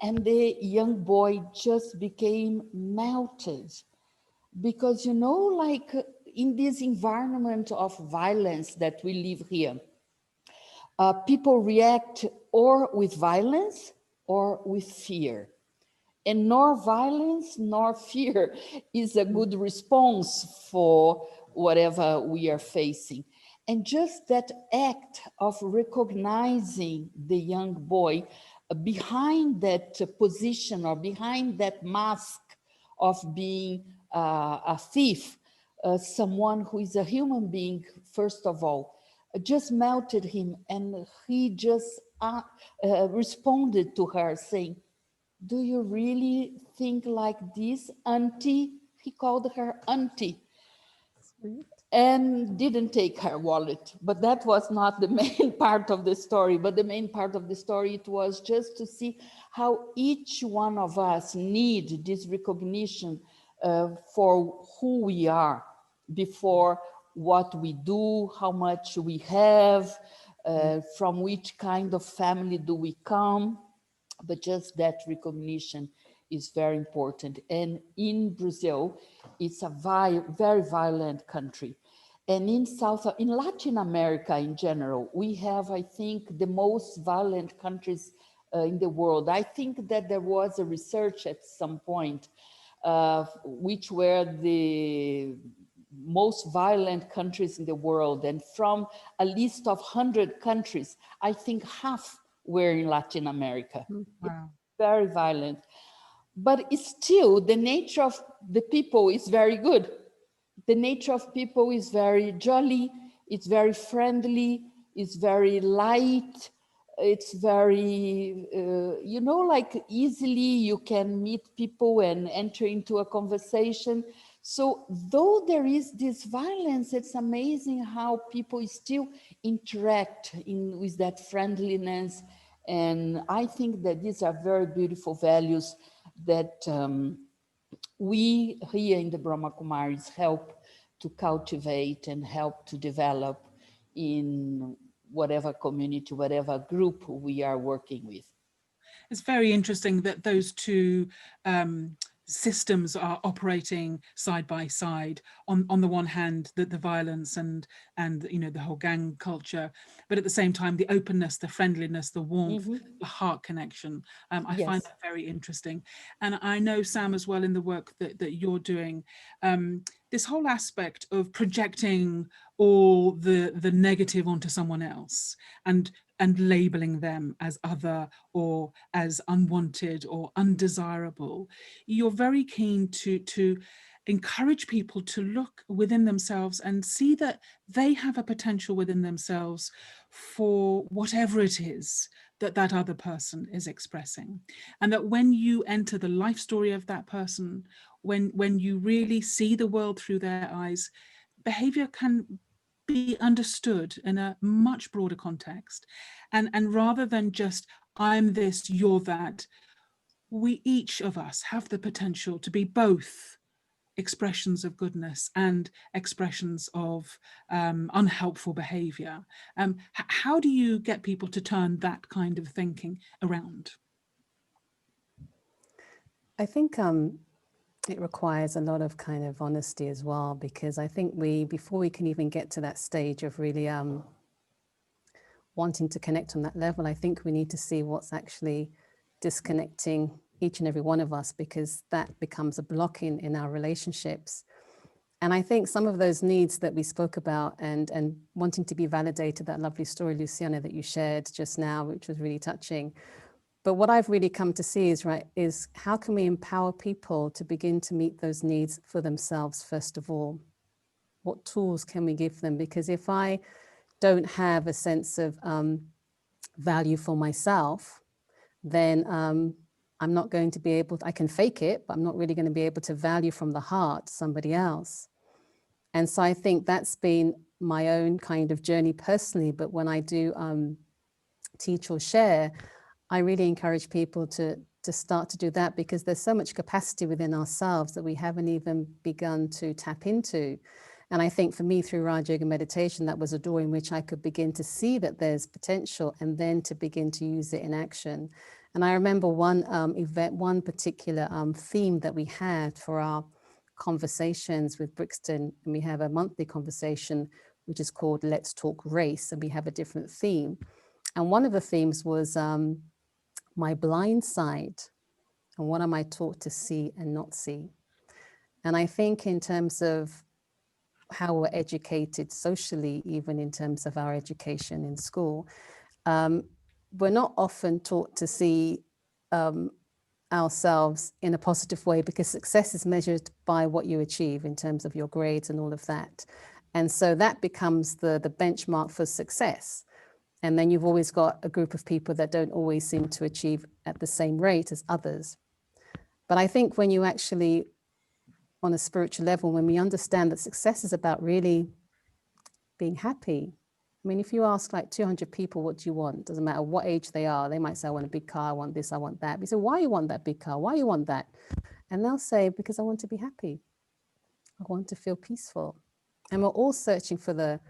And the young boy just became melted, because, you know, like in this environment of violence that we live here, people react or with violence or with fear. And nor violence nor fear is a good response for whatever we are facing. And just that act of recognizing the young boy behind that position or behind that mask of being a thief, someone who is a human being, first of all, just melted him. And he just responded to her saying, "Do you really think like this, auntie?" He called her auntie. Sweet. And didn't take her wallet. But that was not the main part of the story. But the main part of the story, it was just to see how each one of us need this recognition for who we are, before what we do, how much we have, from which kind of family do we come. But just that recognition is very important. And in Brazil, it's a very violent country. And in Latin America in general, we have, I think, the most violent countries in the world. I think that there was a research at some point, which were the most violent countries in the world. And from a list of 100 countries, I think half were in Latin America. Wow. Very violent. But it's still, the nature of the people is very good. The nature of people is very jolly, it's very friendly, it's very light, it's very, you know, like easily you can meet people and enter into a conversation. So though there is this violence, it's amazing how people still interact with that friendliness. And I think that these are very beautiful values that we here in the Brahma Kumaris help to cultivate and help to develop in whatever community, whatever group we are working with. It's very interesting that those two systems are operating side by side. On the one hand, the violence and you know, the whole gang culture, but at the same time, the openness, the friendliness, the warmth, the heart connection. I find that very interesting. And I know, Sam, as well, in the work that you're doing, this whole aspect of projecting all the negative onto someone else and labeling them as other or as unwanted or undesirable. You're very keen to encourage people to look within themselves and see that they have a potential within themselves for whatever it is that that other person is expressing. And that when you enter the life story of that person, when you really see the world through their eyes, behavior can be understood in a much broader context. And rather than just, I'm this, you're that, we each of us have the potential to be both expressions of goodness and expressions of unhelpful behavior. How do you get people to turn that kind of thinking around? I think it requires a lot of kind of honesty as well, because I think before we can even get to that stage of really wanting to connect on that level, I think we need to see what's actually disconnecting each and every one of us, because that becomes a block in our relationships. And I think some of those needs that we spoke about and wanting to be validated, that lovely story, Luciana, that you shared just now, which was really touching. But what I've really come to see is how can we empower people to begin to meet those needs for themselves, first of all? What tools can we give them? Because if I don't have a sense of value for myself, then I'm not going to be able to, I can fake it, but I'm not really going to be able to value from the heart somebody else. And so I think that's been my own kind of journey personally. But when I do teach or share, I really encourage people to start to do that, because there's so much capacity within ourselves that we haven't even begun to tap into. And I think for me, through Raja Yoga meditation, that was a door in which I could begin to see that there's potential and then to begin to use it in action. And I remember one event, one particular theme that we had for our conversations with Brixton, and we have a monthly conversation, which is called Let's Talk Race, and we have a different theme. And one of the themes was my blind side, and what am I taught to see and not see? And I think in terms of how we're educated socially, even in terms of our education in school, we're not often taught to see ourselves in a positive way, because success is measured by what you achieve in terms of your grades and all of that. And so that becomes the benchmark for success. And then you've always got a group of people that don't always seem to achieve at the same rate as others. But I think when you actually, on a spiritual level, when we understand that success is about really being happy. I mean, if you ask like 200 people, what do you want? Doesn't matter what age they are. They might say, I want a big car, I want this, I want that. We say, why you want that big car? Why you want that? And they'll say, because I want to be happy. I want to feel peaceful. And we're all searching for the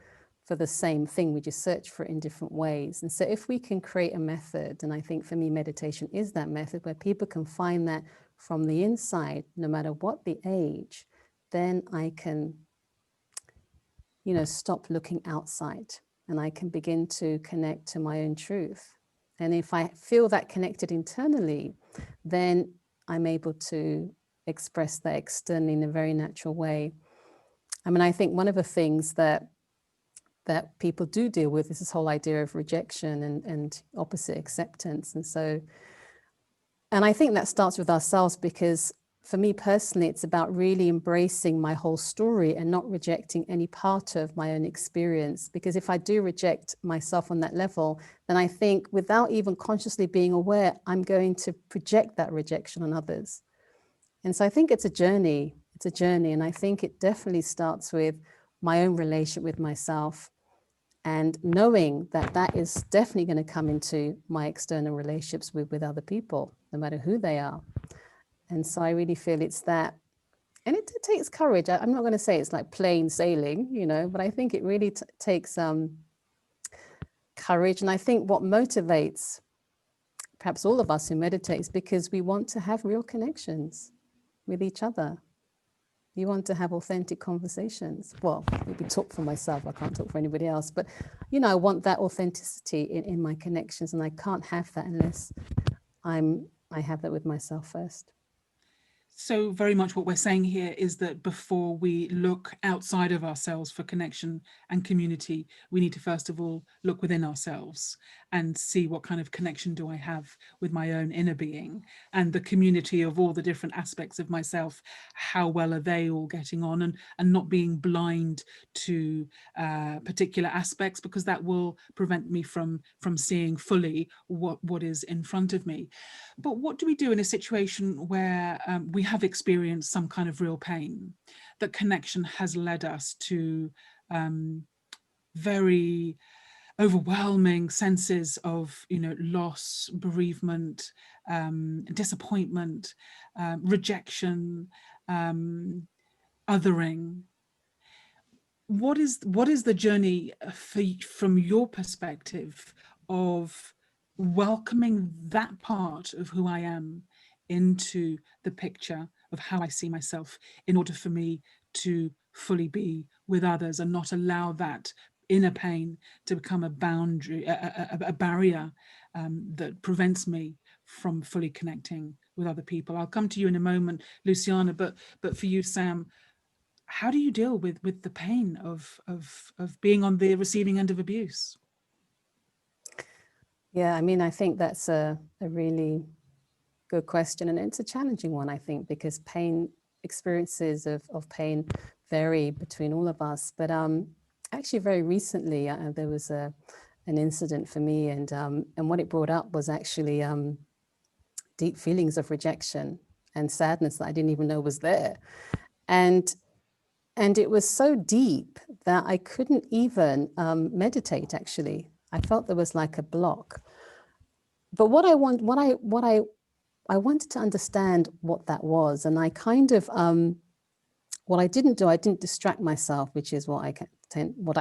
same thing. We just search for it in different ways. And so if we can create a method, and I think for me, meditation is that method where people can find that from the inside, no matter what the age, then I can, stop looking outside, and I can begin to connect to my own truth. And if I feel that connected internally, then I'm able to express that externally in a very natural way. I mean, I think one of the things that people do deal with is this whole idea of rejection and opposite acceptance. And I think that starts with ourselves, because for me personally, it's about really embracing my whole story and not rejecting any part of my own experience. Because if I do reject myself on that level, then I think without even consciously being aware, I'm going to project that rejection on others. And so I think it's a journey. It's a journey. And I think it definitely starts with my own relationship with myself, and knowing that that is definitely going to come into my external relationships with other people, no matter who they are. And so I really feel it's that, and it takes courage. I'm not going to say it's like plain sailing, but I think it really takes courage. And I think what motivates perhaps all of us who meditate is because we want to have real connections with each other. You want to have authentic conversations. Well, maybe talk for myself. I can't talk for anybody else. But, I want that authenticity in my connections. And I can't have that unless I have that with myself first. So very much what we're saying here is that before we look outside of ourselves for connection and community, we need to first of all look within ourselves and see what kind of connection do I have with my own inner being, and the community of all the different aspects of myself. How well are they all getting on, and not being blind to particular aspects, because that will prevent me from seeing fully what is in front of me. But what do we do in a situation where we have experienced some kind of real pain? That connection has led us to very overwhelming senses of, loss, bereavement, disappointment, rejection, othering. What is the journey from your perspective of welcoming that part of who I am into the picture of how I see myself, in order for me to fully be with others and not allow that inner pain to become a boundary, a barrier that prevents me from fully connecting with other people. I'll come to you in a moment, Luciana, but for you, Sam, how do you deal with the pain of being on the receiving end of abuse? Yeah, I mean, I think that's a really good question, and it's a challenging one, I think, because experiences of pain vary between all of us. But actually, very recently, there was an incident for me, and what it brought up was actually deep feelings of rejection and sadness that I didn't even know was there, and it was so deep that I couldn't even meditate. Actually, I felt there was like a block. But what I wanted to understand what that was, and I kind of what I didn't do, I didn't distract myself, which is what I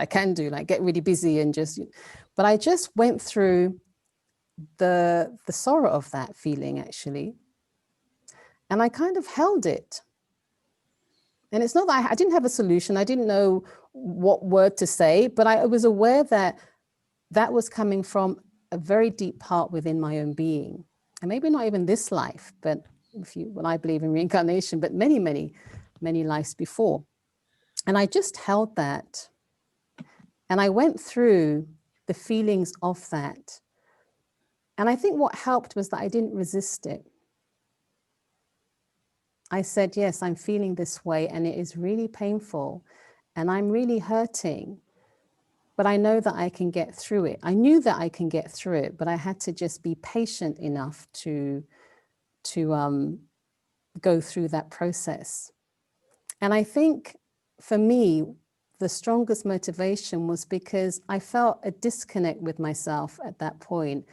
can do, like get really busy and just. But I just went through the sorrow of that feeling actually, and I kind of held it. And it's not that I didn't have a solution. I didn't know what word to say, but I was aware that that was coming from a very deep part within my own being. And maybe not even this life, but when I believe in reincarnation, but many, many, many lives before. And I just held that. And I went through the feelings of that. And I think what helped was that I didn't resist it. I said, yes, I'm feeling this way and it is really painful and I'm really hurting, but I know that I can get through it. I knew that I can get through it, but I had to just be patient enough to go through that process. And I think for me, the strongest motivation was because I felt a disconnect with myself at that point,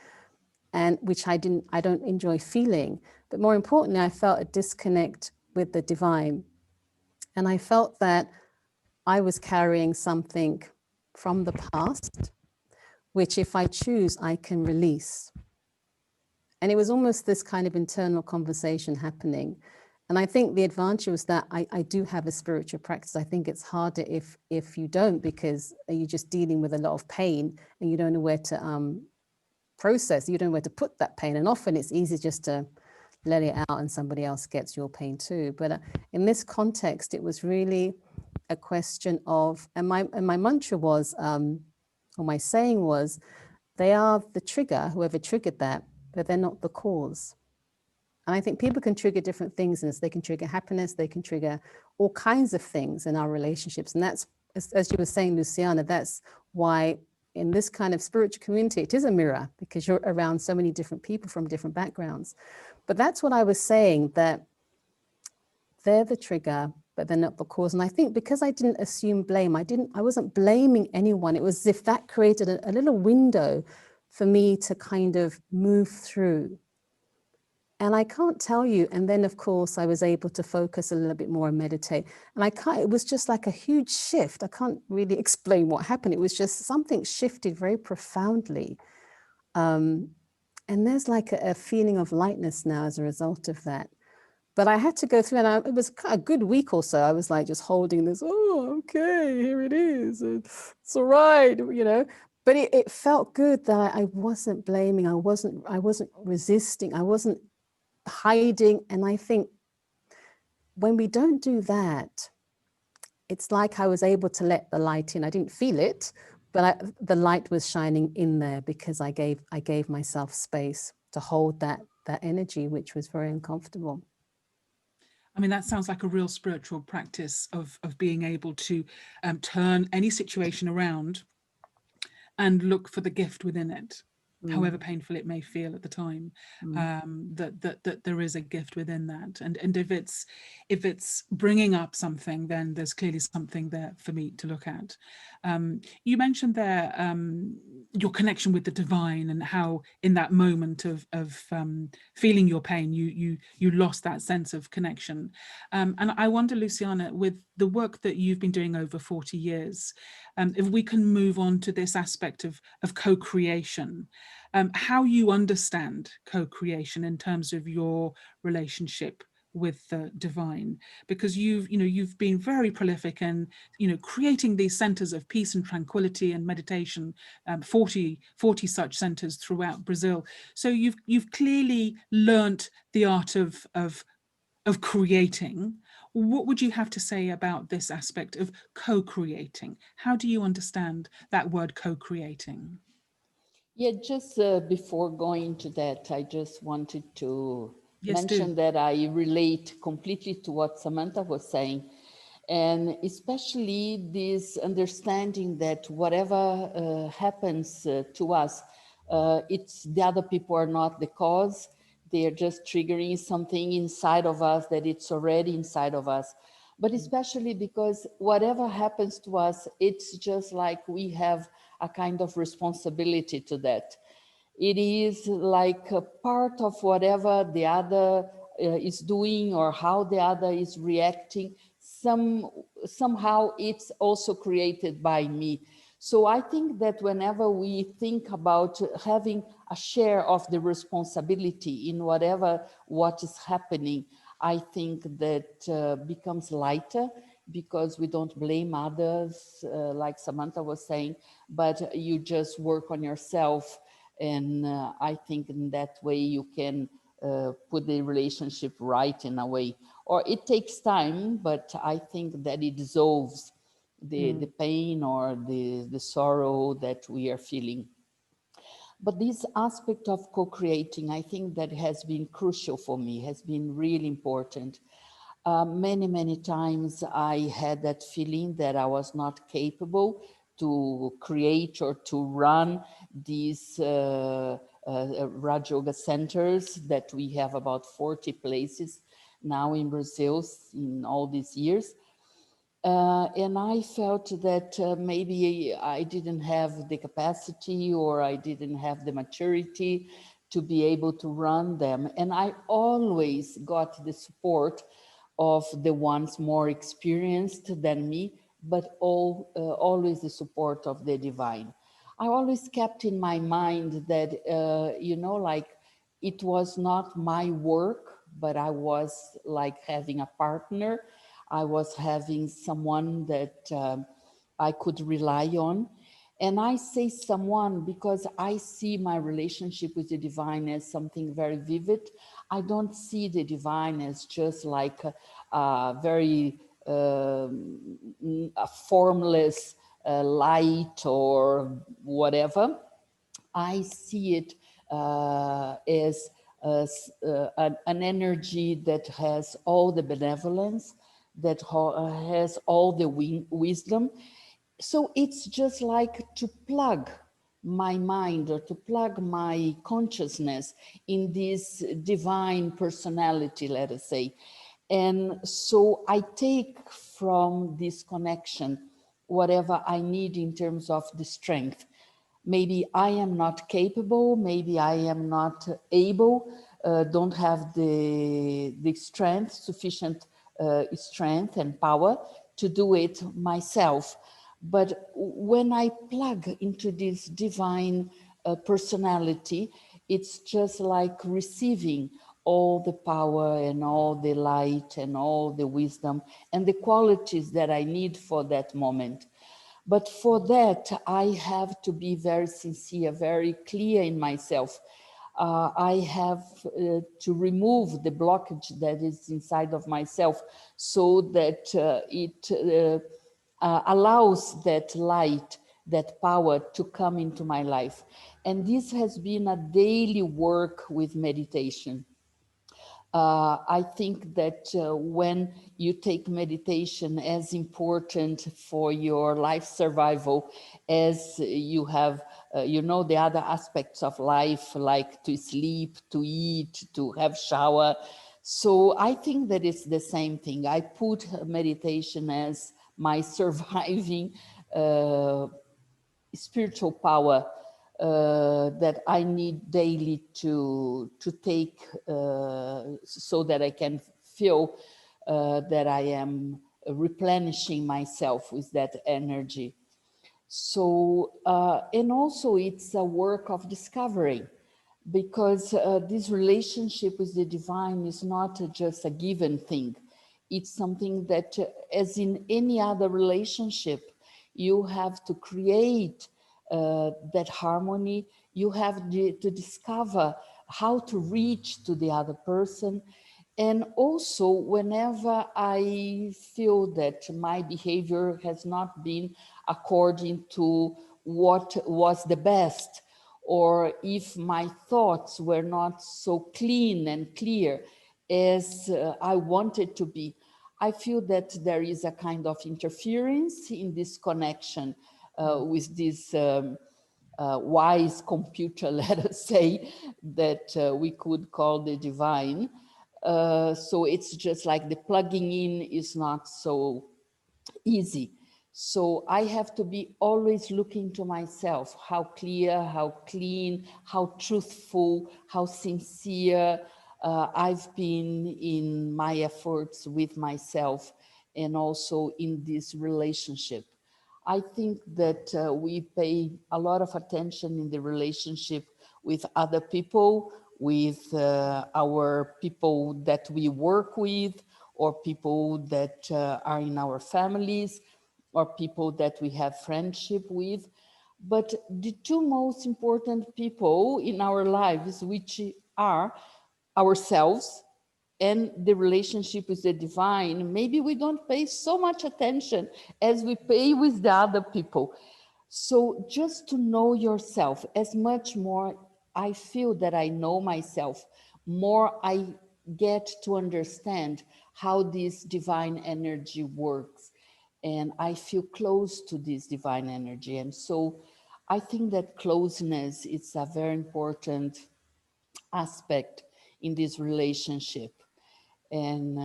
and which I don't enjoy feeling. But more importantly, I felt a disconnect with the divine. And I felt that I was carrying something from the past, which if I choose, I can release. And it was almost this kind of internal conversation happening. And I think the advantage was that I do have a spiritual practice. I think it's harder if you don't, because you're just dealing with a lot of pain and you don't know where to process, you don't know where to put that pain. And often it's easy just to let it out and somebody else gets your pain too. But in this context, it was really a question of, and my mantra was, or my saying was, they are the trigger, whoever triggered that, but they're not the cause. And I think people can trigger different things in us. They can trigger happiness, they can trigger all kinds of things in our relationships. And that's, as you were saying, Luciana, that's why in this kind of spiritual community, it is a mirror, because you're around so many different people from different backgrounds. But that's what I was saying, that they're the trigger, but they're not the cause. And I think because I didn't assume blame, I wasn't blaming anyone. It was as if that created a little window for me to kind of move through. And I can't tell you. And then, of course, I was able to focus a little bit more and meditate. And it was just like a huge shift. I can't really explain what happened. It was just something shifted very profoundly. And there's like a feeling of lightness now as a result of that. But I had to go through, and it was a good week or so. I was like just holding this, oh, okay, here it is. It's all right, you know. But it felt good that I wasn't blaming. I wasn't resisting. I wasn't hiding. And I think when we don't do that, it's like I was able to let the light in. I didn't feel it, but the light was shining in there because I gave myself space to hold that energy, which was very uncomfortable. I mean, that sounds like a real spiritual practice of being able to turn any situation around and look for the gift within it. However painful it may feel at the time, that there is a gift within that, and if it's bringing up something, then there's clearly something there for me to look at. You mentioned there your connection with the divine, and how in that moment of feeling your pain, you lost that sense of connection. And I wonder, Luciana, with the work that you've been doing over 40 years, if we can move on to this aspect of co-creation, how you understand co-creation in terms of your relationship with the divine, because you've been very prolific and creating these centers of peace and tranquility and meditation, 40 such centers throughout Brazil. So you've clearly learnt the art of creating. What would you have to say about this aspect of co-creating? How do you understand that word co-creating? Yeah, just before going to that, I just wanted to mention do. that I relate completely to what Samantha was saying, and especially this understanding that whatever happens to us, it's the other people are not the cause. They are just triggering something inside of us that it's already inside of us. But especially because whatever happens to us, it's just like we have a kind of responsibility to that. It is like a part of whatever the other is doing or how the other is reacting. Somehow it's also created by me. So I think that whenever we think about having a share of the responsibility in what is happening, I think that becomes lighter, because we don't blame others, like Samantha was saying, but you just work on yourself. And I think in that way you can put the relationship right in a way. Or it takes time, but I think that it dissolves the pain or the sorrow that we are feeling. But this aspect of co-creating, I think that has been crucial for me, has been really important. Many times I had that feeling that I was not capable to create or to run these Raj Yoga centers that we have about 40 places now in Brazil in all these years. And I felt that maybe I didn't have the capacity or I didn't have the maturity to be able to run them. And I always got the support of the ones more experienced than me, but always the support of the divine. I always kept in my mind that, like it was not my work, but I was like having a partner. I was having someone that I could rely on. And I say someone because I see my relationship with the divine as something very vivid. I don't see the divine as just like a very a formless light or whatever. I see it as an energy that has all the benevolence, that has all the wisdom. So it's just like to plug my mind or to plug my consciousness in this divine personality, let us say. And so I take from this connection whatever I need in terms of the strength. Maybe I am not capable, maybe I am not able, don't have the strength, sufficient strength and power to do it myself. But when I plug into this divine personality, it's just like receiving all the power and all the light and all the wisdom and the qualities that I need for that moment. But for that, I have to be very sincere, very clear in myself. I have to remove the blockage that is inside of myself so that it allows that light, that power to come into my life. And this has been a daily work with meditation. I think that when you take meditation as important for your life survival as you have, the other aspects of life, like to sleep, to eat, to have shower. So I think that it's the same thing. I put meditation as my surviving spiritual power that I need daily to take so that I can feel that I am replenishing myself with that energy. So, and also it's a work of discovery, because this relationship with the divine is not just a given thing. It's something that, as in any other relationship, you have to create that harmony. You have to discover how to reach to the other person. And also, whenever I feel that my behavior has not been according to what was the best, or if my thoughts were not so clean and clear as I wanted to be, I feel that there is a kind of interference in this connection with this wise computer, let us say, that we could call the divine. So it's just like the plugging in is not so easy. So I have to be always looking to myself, how clear, how clean, how truthful, how sincere I've been in my efforts with myself and also in this relationship. I think that we pay a lot of attention in the relationship with other people, with our people that we work with, or people that are in our families, or people that we have friendship with. But the two most important people in our lives, which are ourselves and the relationship with the divine, maybe we don't pay so much attention as we pay with the other people. So just to know yourself, as much more I feel that I know myself, more I get to understand how this divine energy works. And I feel close to this divine energy. And so I think that closeness is a very important aspect in this relationship. And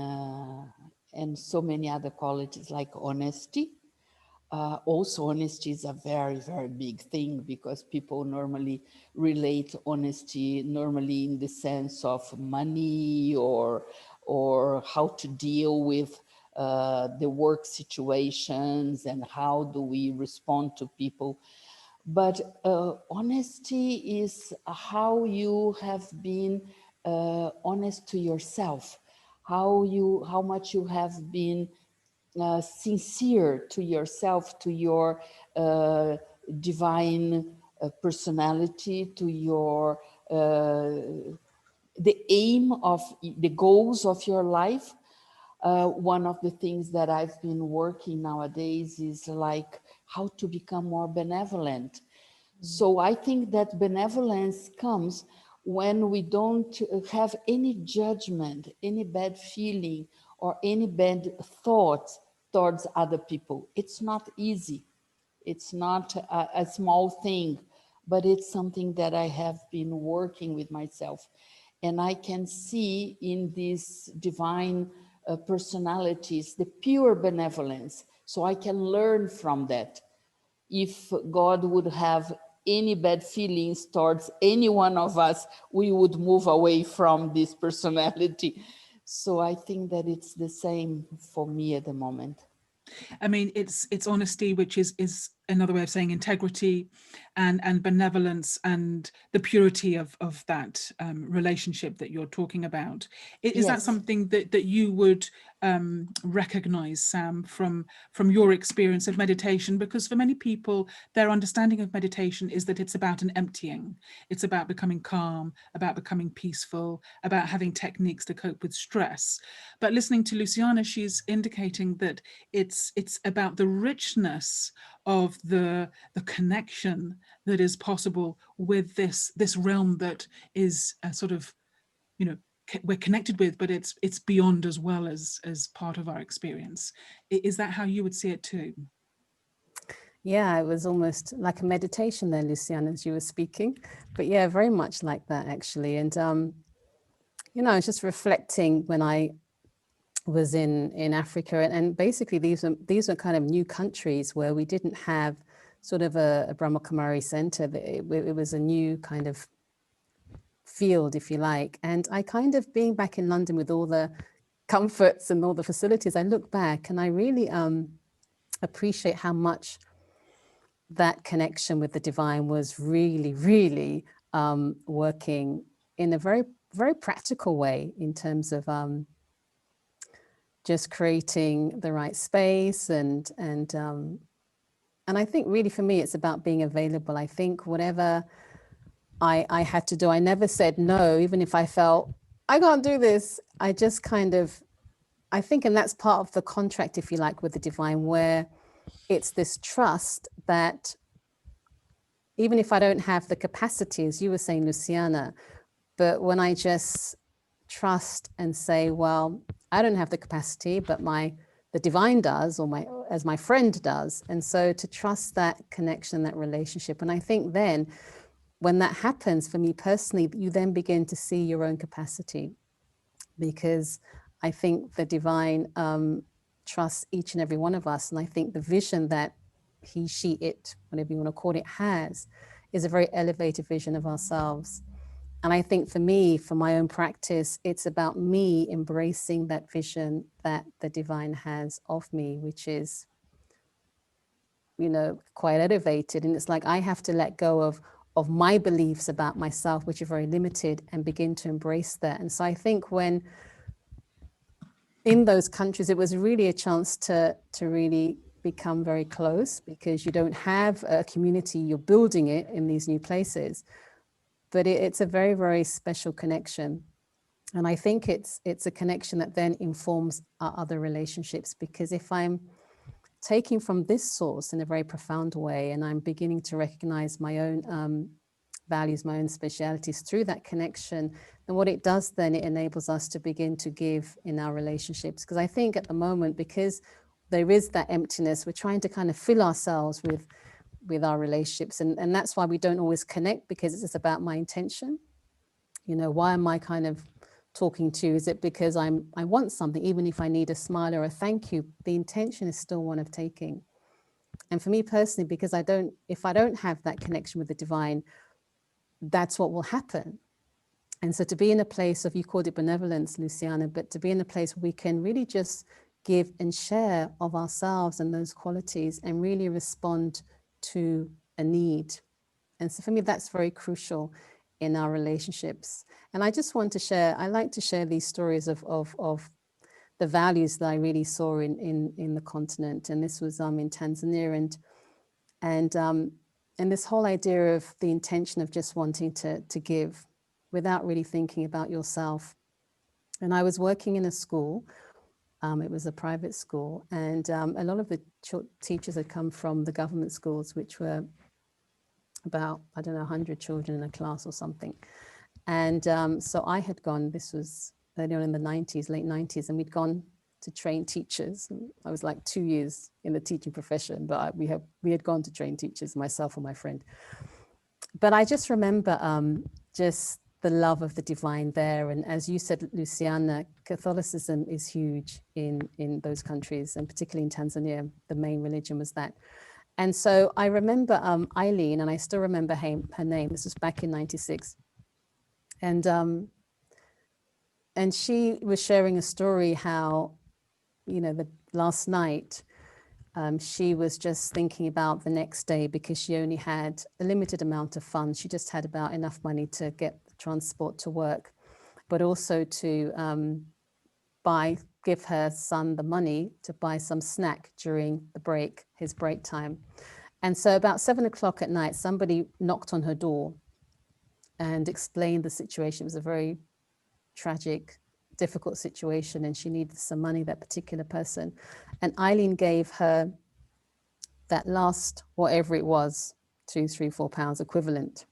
so many other qualities like honesty. Also, honesty is a very, very big thing, because people normally relate honesty normally in the sense of money or how to deal with the work situations and how do we respond to people. But honesty is how you have been honest to yourself, how much you have been sincere to yourself, to your divine personality, to your the aim of the goals of your life. One of the things that I've been working nowadays is like how to become more benevolent. So I think that benevolence comes when we don't have any judgment, any bad feeling, or any bad thoughts towards other people. It's not easy. It's not a small thing, but it's something that I have been working with myself. And I can see in these divine personalities the pure benevolence. So I can learn from that. If God would have any bad feelings towards any one of us, we would move away from this personality. So I think that it's the same for me at the moment. I mean, it's honesty, which is another way of saying integrity and benevolence and the purity of that relationship that you're talking about. Is that something that you would recognize, Sam, from your experience of meditation? Because for many people, their understanding of meditation is that it's about an emptying. It's about becoming calm, about becoming peaceful, about having techniques to cope with stress. But listening to Luciana, she's indicating that it's about the richness of the connection that is possible with this realm that is sort of, you know, we're connected with, but it's beyond as well as part of our experience. Is that how you would see it too? Yeah, it was almost like a meditation there, Luciana, as you were speaking. But yeah, very much like that, actually. And, you know, I was just reflecting when I was in Africa, and basically these are kind of new countries where we didn't have sort of a Brahma Kumari center. It was a new kind of field, if you like. And I kind of, being back in London with all the comforts and all the facilities, I look back and I really appreciate how much that connection with the divine was really, really working in a very, very practical way in terms of just creating the right space. And I think really for me, it's about being available. I think whatever I had to do, I never said no, even if I felt I can't do this. I just kind of, I think, and that's part of the contract, if you like, with the divine, where it's this trust that even if I don't have the capacity, as you were saying, Luciana, but when I just trust and say, well, I don't have the capacity, but the divine does, or as my friend does. And so to trust that connection, that relationship. And I think then when that happens for me personally, you then begin to see your own capacity, because I think the divine trusts each and every one of us. And I think the vision that he, she, it, whatever you want to call it, has is a very elevated vision of ourselves. And I think for me, for my own practice, it's about me embracing that vision that the divine has of me, which is, you know, quite elevated. And it's like I have to let go of my beliefs about myself, which are very limited, and begin to embrace that. And so I think when in those countries, it was really a chance to really become very close, because you don't have a community, you're building it in these new places. But it's a very, very special connection. And I think it's a connection that then informs our other relationships, because if I'm taking from this source in a very profound way, and I'm beginning to recognize my own values, my own specialities through that connection, and what it does then, it enables us to begin to give in our relationships. Because I think at the moment, because there is that emptiness, we're trying to kind of fill ourselves with our relationships. And that's why we don't always connect, because it's about my intention. You know, why am I kind of talking to you? Is it because I want something, even if I need a smile or a thank you? The intention is still one of taking. And for me personally, because if I don't have that connection with the divine, that's what will happen. And so to be in a place of, you called it benevolence, Luciana, but to be in a place where we can really just give and share of ourselves and those qualities, and really respond to a need. And so for me, that's very crucial in our relationships. And I just want to share, I like to share these stories of the values that I really saw in the continent. And this was in Tanzania, and this whole idea of the intention of just wanting to give without really thinking about yourself. And I was working in a school. It was a private school, and a lot of the teachers had come from the government schools, which were about, I don't know, 100 children in a class or something. And so I had gone, this was early on in the 90s, late 90s, and we'd gone to train teachers. I was like 2 years in the teaching profession, but we had gone to train teachers, myself and my friend. But I just remember just the love of the divine there. And as you said, Luciana, Catholicism is huge in those countries, and particularly in Tanzania, the main religion was that. And so I remember Eileen, and I still remember her name. This was back in '96. And she was sharing a story how, you know, the last night, she was just thinking about the next day, because she only had a limited amount of funds. She just had about enough money to get the transport to work, but also to give her son the money to buy some snack during the break, his break time. And so about 7 o'clock at night, somebody knocked on her door and explained the situation. It was a very tragic, difficult situation, and she needed some money, that particular person. And Eileen gave her that last, whatever it was, 2, 3, 4 pounds equivalent.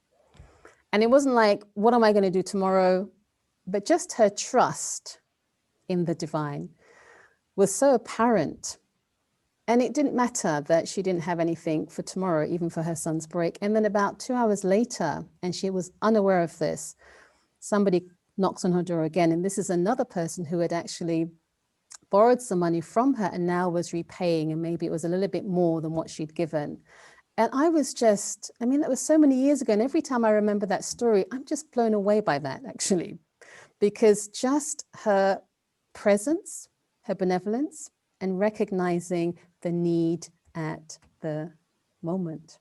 And it wasn't like, what am I going to do tomorrow? But just her trust in the divine was so apparent. And it didn't matter that she didn't have anything for tomorrow, even for her son's break. And then about 2 hours later, and she was unaware of this, somebody knocks on her door again. And this is another person who had actually borrowed some money from her and now was repaying. And maybe it was a little bit more than what she'd given. And I was just, I mean, that was so many years ago. And every time I remember that story, I'm just blown away by that, actually, because just her presence, her benevolence, and recognizing the need at the moment.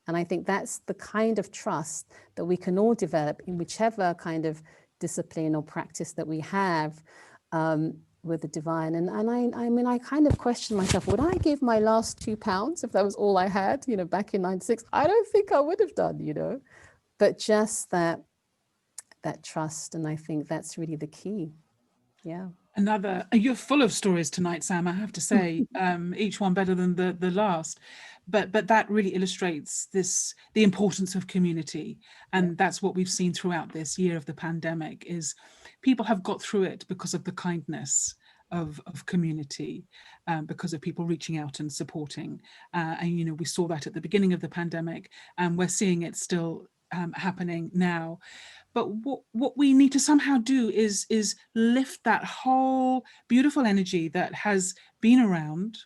And I think that's the kind of trust that we can all develop in whichever kind of discipline or practice that we have with the divine. And I mean, I kind of question myself, would I give my last £2 if that was all I had, you know, back in '96? I don't think I would have done, you know, but just that trust. And I think that's really the key. Yeah. You're full of stories tonight, Sam, I have to say, each one better than the last. But that really illustrates the importance of community. And that's what we've seen throughout this year of the pandemic, is people have got through it because of the kindness of community, because of people reaching out and supporting. And, you know, we saw that at the beginning of the pandemic, and we're seeing it still happening now. But what we need to somehow do is lift that whole beautiful energy that has been around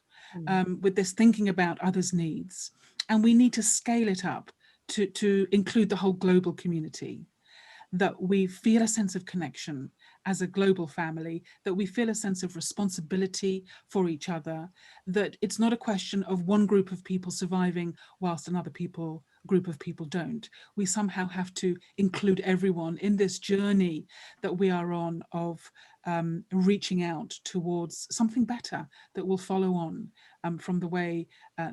with this thinking about others' needs. And we need to scale it up to include the whole global community, that we feel a sense of connection as a global family, that we feel a sense of responsibility for each other, that it's not a question of one group of people surviving whilst another group of people don't. We somehow have to include everyone in this journey that we are on of reaching out towards something better that will follow on from the way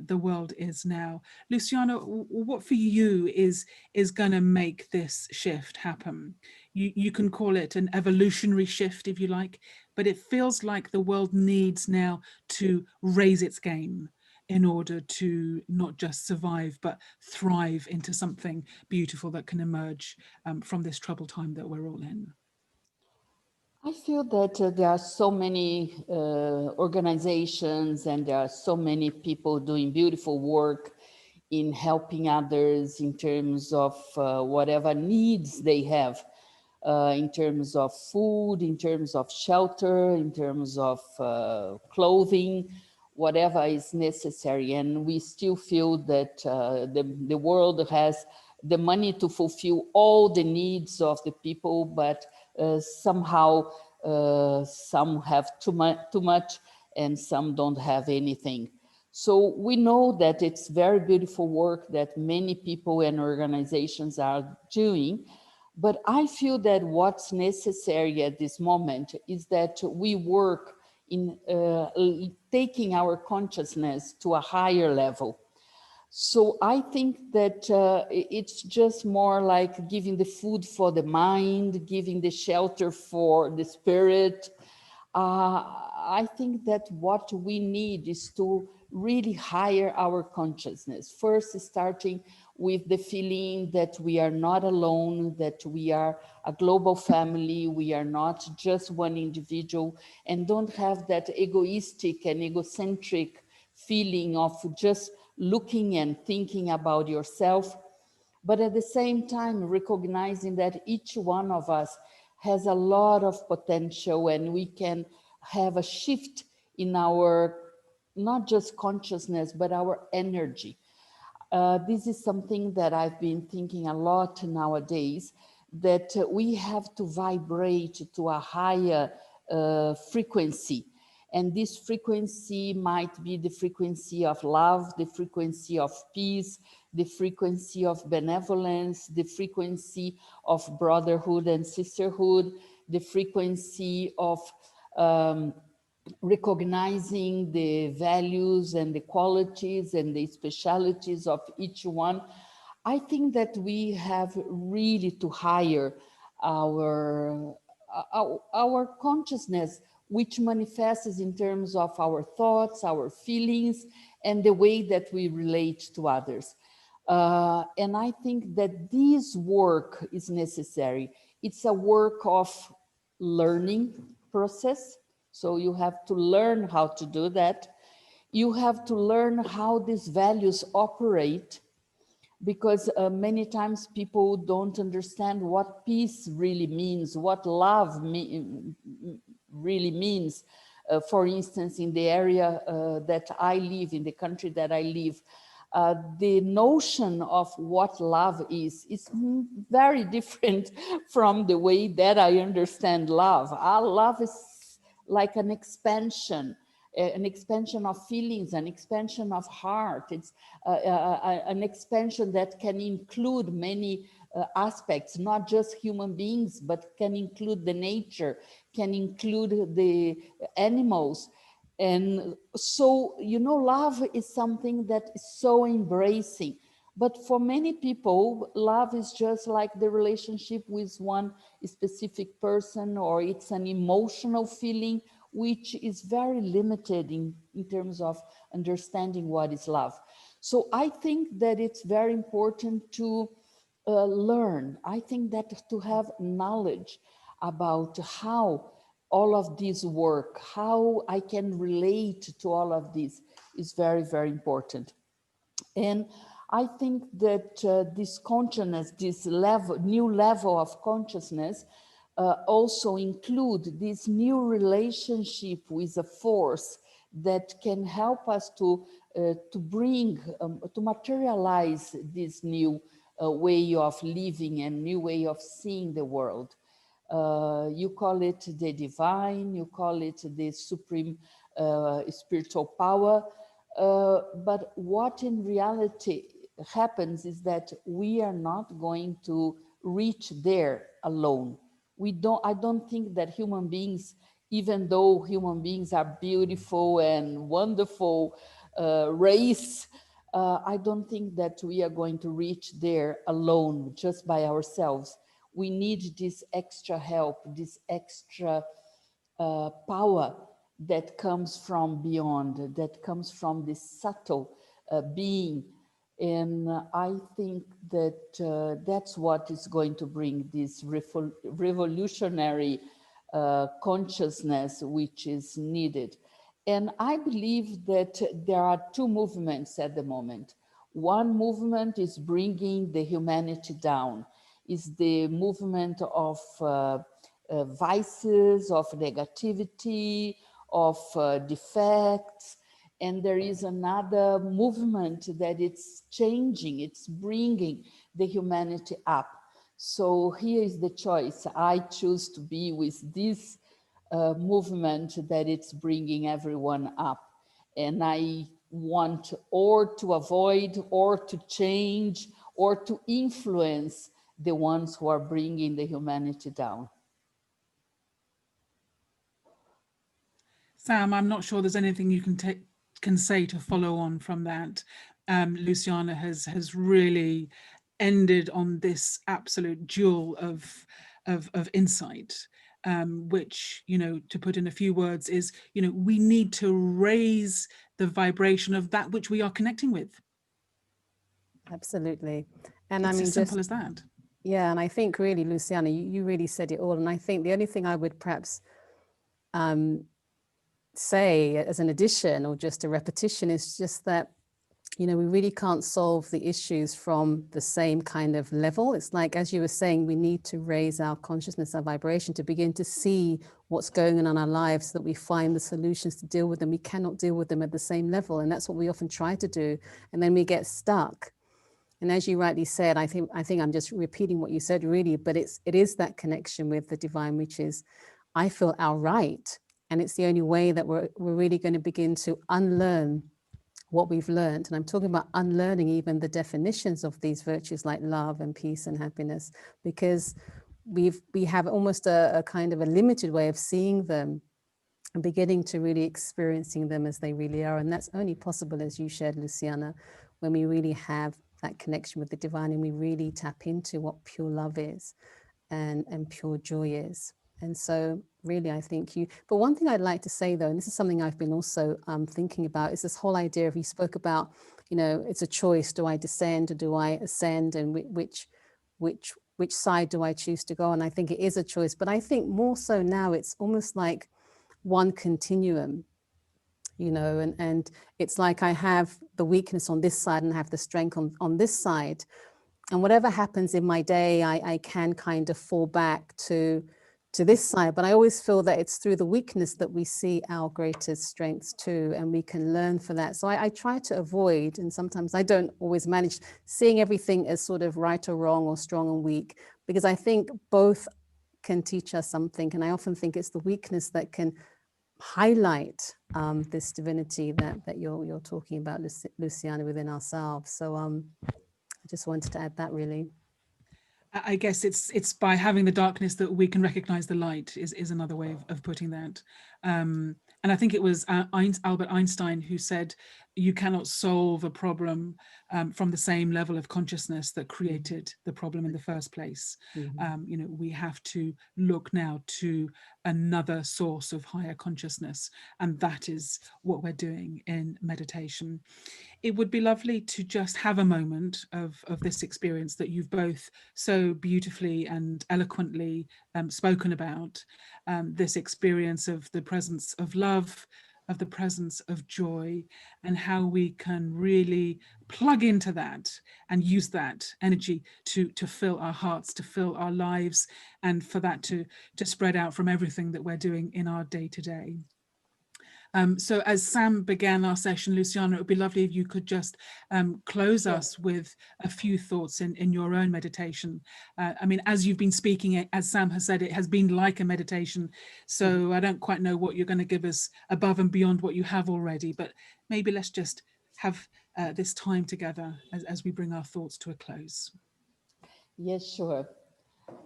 the world is now. Luciana, what for you is going to make this shift happen? You can call it an evolutionary shift if you like, but it feels like the world needs now to raise its game in order to not just survive, but thrive into something beautiful that can emerge from this troubled time that we're all in. I feel that there are so many organizations and there are so many people doing beautiful work in helping others in terms of whatever needs they have, in terms of food, in terms of shelter, in terms of clothing, whatever is necessary. And we still feel that the world has the money to fulfill all the needs of the people, but somehow some have too much and some don't have anything. So we know that it's very beautiful work that many people and organizations are doing, but I feel that what's necessary at this moment is that we work in taking our consciousness to a higher level. So I think that it's just more like giving the food for the mind, giving the shelter for the spirit. I think that what we need is to really higher our consciousness. First, starting with the feeling that we are not alone, that we are a global family, we are not just one individual, and don't have that egoistic and egocentric feeling of just looking and thinking about yourself, but at the same time recognizing that each one of us has a lot of potential and we can have a shift in our not just consciousness but our energy. This is something that I've been thinking a lot nowadays, that we have to vibrate to a higher frequency. And this frequency might be the frequency of love, the frequency of peace, the frequency of benevolence, the frequency of brotherhood and sisterhood, the frequency of recognizing the values and the qualities and the specialities of each one. I think that we have really to higher our consciousness, which manifests in terms of our thoughts, our feelings, and the way that we relate to others. And I think that this work is necessary. It's a work of learning process. So you have to learn how to do that. You have to learn how these values operate, because many times people don't understand what peace really means, what love really means. For instance, in the area that I live, in the country that I live, the notion of what love is very different from the way that I understand love. Our love is like an expansion, an expansion of feelings, an expansion of heart. It's an expansion that can include many aspects, not just human beings, but can include the nature, can include the animals. And so, you know, love is something that is so embracing. But for many people, love is just like the relationship with one specific person, or it's an emotional feeling, which is very limited in terms of understanding what is love. So I think that it's very important to learn. I think that to have knowledge about how all of this work, how I can relate to all of this is very, very important. And I think that this consciousness, this new level of consciousness also include this new relationship with a force that can help us to bring, to materialize this new way of living and new way of seeing the world. You call it the divine, you call it the supreme spiritual power, but what in reality happens is that we are not going to reach there alone. I don't think that human beings, even though human beings are beautiful and wonderful race, I don't think that we are going to reach there alone, just by ourselves. We need this extra help, this extra power that comes from beyond, that comes from this subtle being. And I think that that's what is going to bring this revolutionary consciousness which is needed. And I believe that there are two movements at the moment. One movement is bringing the humanity down, is the movement of vices, of negativity, of defects. And there is another movement that it's changing, it's bringing the humanity up. So here is the choice. I choose to be with this movement that it's bringing everyone up. And I want or to avoid or to change or to influence the ones who are bringing the humanity down. Sam, I'm not sure there's anything you can say to follow on from that. Luciana has really ended on this absolute jewel of insight, which, you know, to put in a few words is, you know, we need to raise the vibration of that which we are connecting with. Absolutely. And it's I mean, as simple as that. Yeah, and I think really, Luciana, you really said it all. And I think the only thing I would perhaps say as an addition or just a repetition is just that, you know, we really can't solve the issues from the same kind of level. It's like, as you were saying, we need to raise our consciousness, our vibration, to begin to see what's going on in our lives so that we find the solutions to deal with them. We cannot deal with them at the same level. And that's what we often try to do. And then we get stuck. And as you rightly said, I think I'm just repeating what you said really, but it is that connection with the divine, which is, I feel, our right. And it's the only way that we're really going to begin to unlearn what we've learned. And I'm talking about unlearning even the definitions of these virtues like love and peace and happiness, because we have almost a kind of a limited way of seeing them and beginning to really experiencing them as they really are. And that's only possible, as you shared, Luciana, when we really have that connection with the divine and we really tap into what pure love is and pure joy is. And so really, I think but one thing I'd like to say though, and this is something I've been also thinking about, is this whole idea of, you spoke about, you know, it's a choice. Do I descend or do I ascend? And which side do I choose to go on? I think it is a choice, but I think more so now it's almost like one continuum, you know, and it's like I have the weakness on this side and I have the strength on this side. And whatever happens in my day, I can kind of fall back to this side, but I always feel that it's through the weakness that we see our greatest strengths too, and we can learn for that. So I try to avoid, and sometimes I don't always manage, seeing everything as sort of right or wrong or strong and weak, because I think both can teach us something. And I often think it's the weakness that can highlight this divinity that you're talking about, Luciana, within ourselves. So I just wanted to add that, really. I guess it's by having the darkness that we can recognize the light is another way of putting that. And I think it was Albert Einstein who said, you cannot solve a problem from the same level of consciousness that created the problem in the first place. You know, we have to look now to another source of higher consciousness, and that is what we're doing in meditation. It would be lovely to just have a moment of this experience that you've both so beautifully and eloquently spoken about, this experience of the presence of love, of the presence of joy, and how we can really plug into that and use that energy to fill our hearts, to fill our lives, and for that to spread out from everything that we're doing in our day-to-day. So as Sam began our session, Luciana, it would be lovely if you could just close us with a few thoughts in your own meditation. I mean, as you've been speaking, as Sam has said, it has been like a meditation. So I don't quite know what you're going to give us above and beyond what you have already, but maybe let's just have this time together as we bring our thoughts to a close. Yes, sure.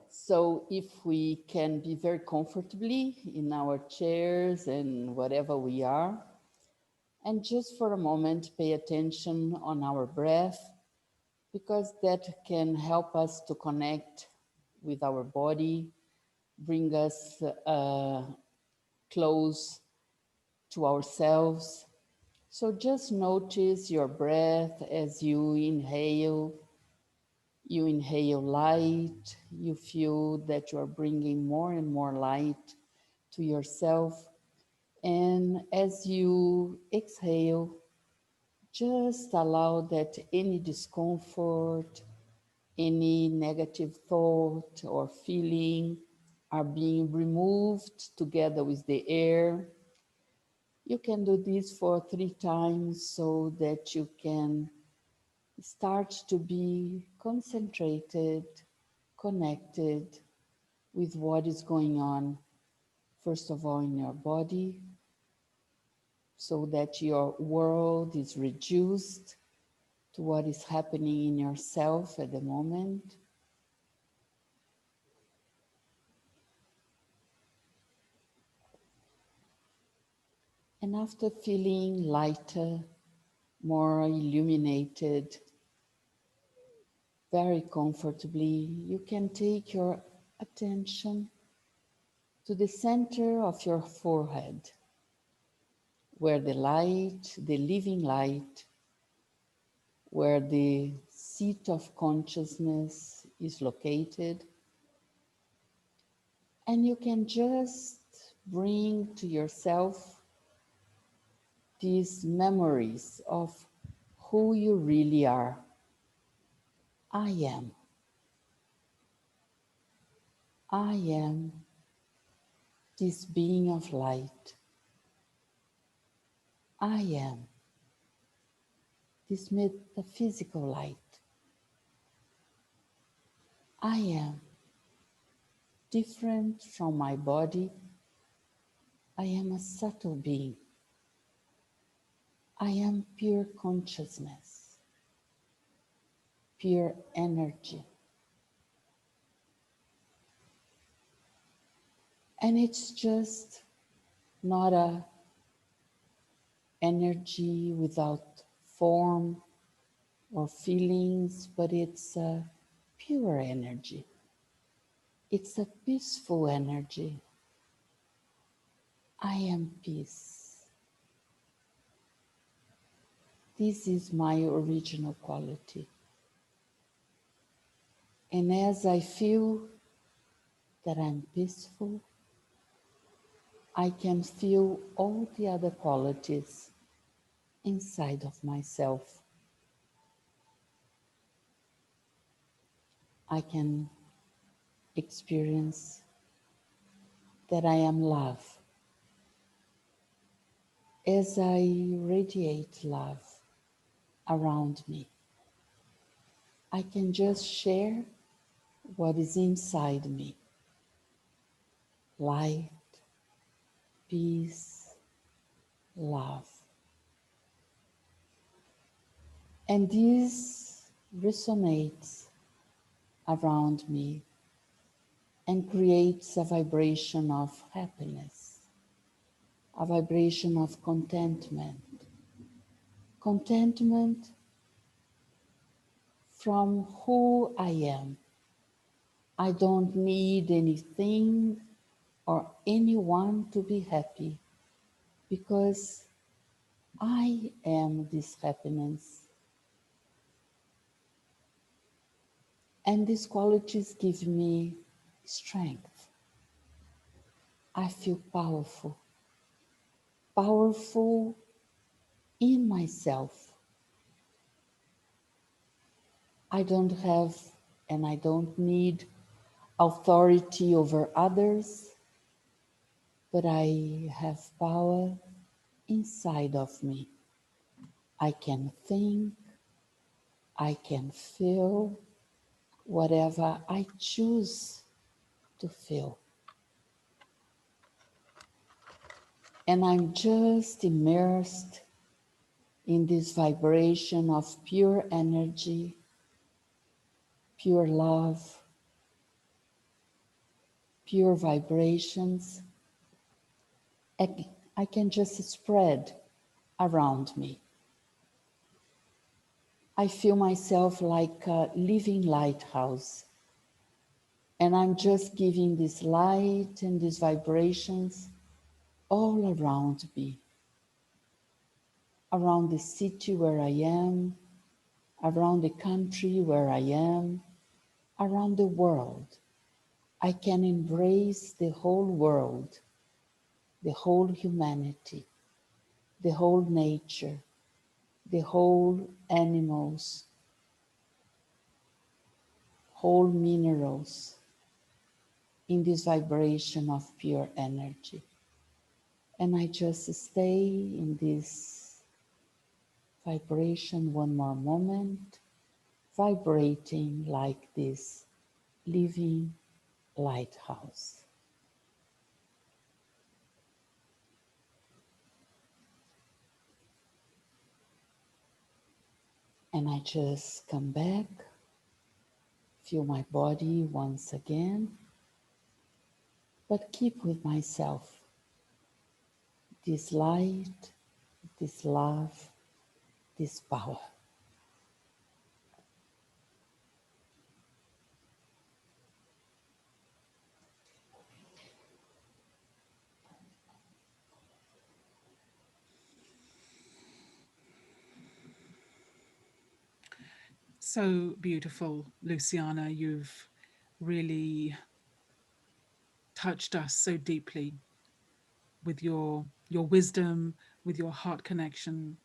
So if we can be very comfortably in our chairs and wherever we are, and just for a moment pay attention on our breath, because that can help us to connect with our body, bring us close to ourselves. So just notice your breath as you inhale. You inhale light, you feel that you are bringing more and more light to yourself. And as you exhale, just allow that any discomfort, any negative thought or feeling are being removed together with the air. You can do this for 3 times so that you can start to be concentrated, connected with what is going on, first of all, in your body, so that your world is reduced to what is happening in yourself at the moment. And after feeling lighter, more illuminated, very comfortably, you can take your attention to the center of your forehead, where the light, the living light, where the seat of consciousness is located. And you can just bring to yourself these memories of who you really are. I am. I am this being of light. I am this metaphysical light. I am different from my body. I am a subtle being. I am pure consciousness, pure energy. And it's just not a energy without form or feelings, but it's a pure energy. It's a peaceful energy. I am peace. This is my original quality. And as I feel that I'm peaceful, I can feel all the other qualities inside of myself. I can experience that I am love. As I radiate love around me, I can just share what is inside me. Light, peace, love. And this resonates around me and creates a vibration of happiness, a vibration of contentment. Contentment from who I am. I don't need anything or anyone to be happy because I am this happiness. And these qualities give me strength. I feel powerful, powerful in myself. I don't have and I don't need authority over others, but I have power inside of me. I can think, I can feel whatever I choose to feel. And I'm just immersed in this vibration of pure energy, pure love, pure vibrations. I can just spread around me. I feel myself like a living lighthouse, and I'm just giving this light and these vibrations all around me, around the city where I am, around the country where I am, around the world. I can embrace the whole world, the whole humanity, the whole nature, the whole animals, whole minerals in this vibration of pure energy. And I just stay in this vibration one more moment, vibrating like this living lighthouse. And I just come back, feel my body once again, but keep with myself this light, this love, this power. So beautiful, Luciana. You've really touched us so deeply with your wisdom, with your heart connection.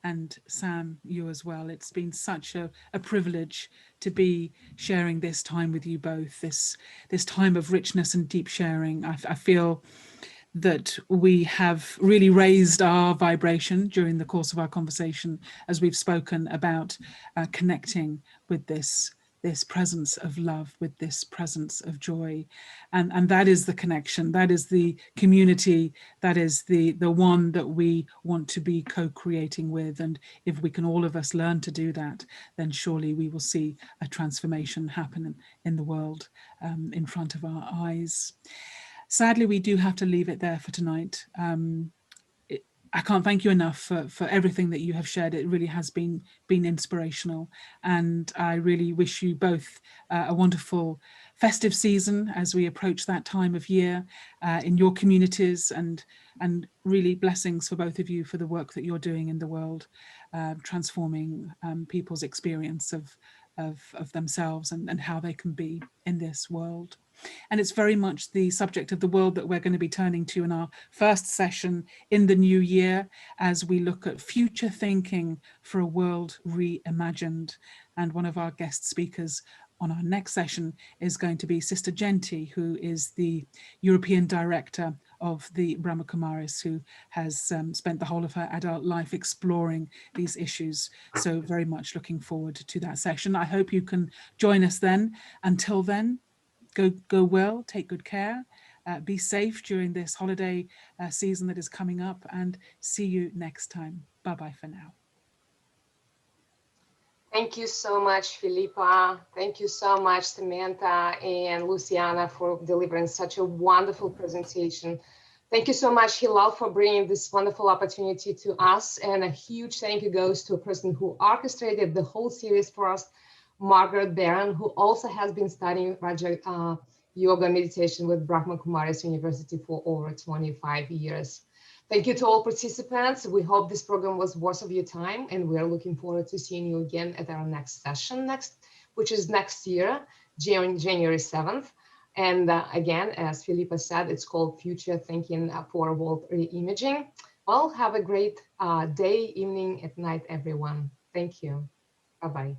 And Sam, you as well. It's been such a privilege to be sharing this time with you both, this time of richness and deep sharing. I feel that we have really raised our vibration during the course of our conversation as we've spoken about connecting with this presence of love, with this presence of joy. And that is the connection, that is the community, that is the one that we want to be co-creating with. And if we can all of us learn to do that, then surely we will see a transformation happen in the world in front of our eyes. Sadly, we do have to leave it there for tonight. I can't thank you enough for everything that you have shared. It really has been inspirational, and I really wish you both a wonderful festive season as we approach that time of year in your communities, and really blessings for both of you for the work that you're doing in the world, transforming people's experience of themselves and how they can be in this world. And it's very much the subject of the world that we're going to be turning to in our first session in the new year, as we look at future thinking for a world reimagined. And one of our guest speakers on our next session is going to be Sister Genti, who is the European Director of the Brahma Kumaris, who has spent the whole of her adult life exploring these issues. So very much looking forward to that session. I hope you can join us then. Until then, go well, take good care, Be safe during this holiday season that is coming up, and see you next time. Bye-bye for now. Thank you so much, Filipa. Thank you so much, Samantha and Luciana, for delivering such a wonderful presentation. Thank you so much, Hilal, for bringing this wonderful opportunity to us. And a huge thank you goes to a person who orchestrated the whole series for us, Margaret Barron, who also has been studying Raja Yoga meditation with Brahma Kumaris University for over 25 years. Thank you to all participants. We hope this program was worth of your time, and we are looking forward to seeing you again at our next session, which is next year, January 7th. And again, as Filipa said, it's called Future Thinking for World Reimaging. Well, have a great day, evening, at night, everyone. Thank you. Bye-bye.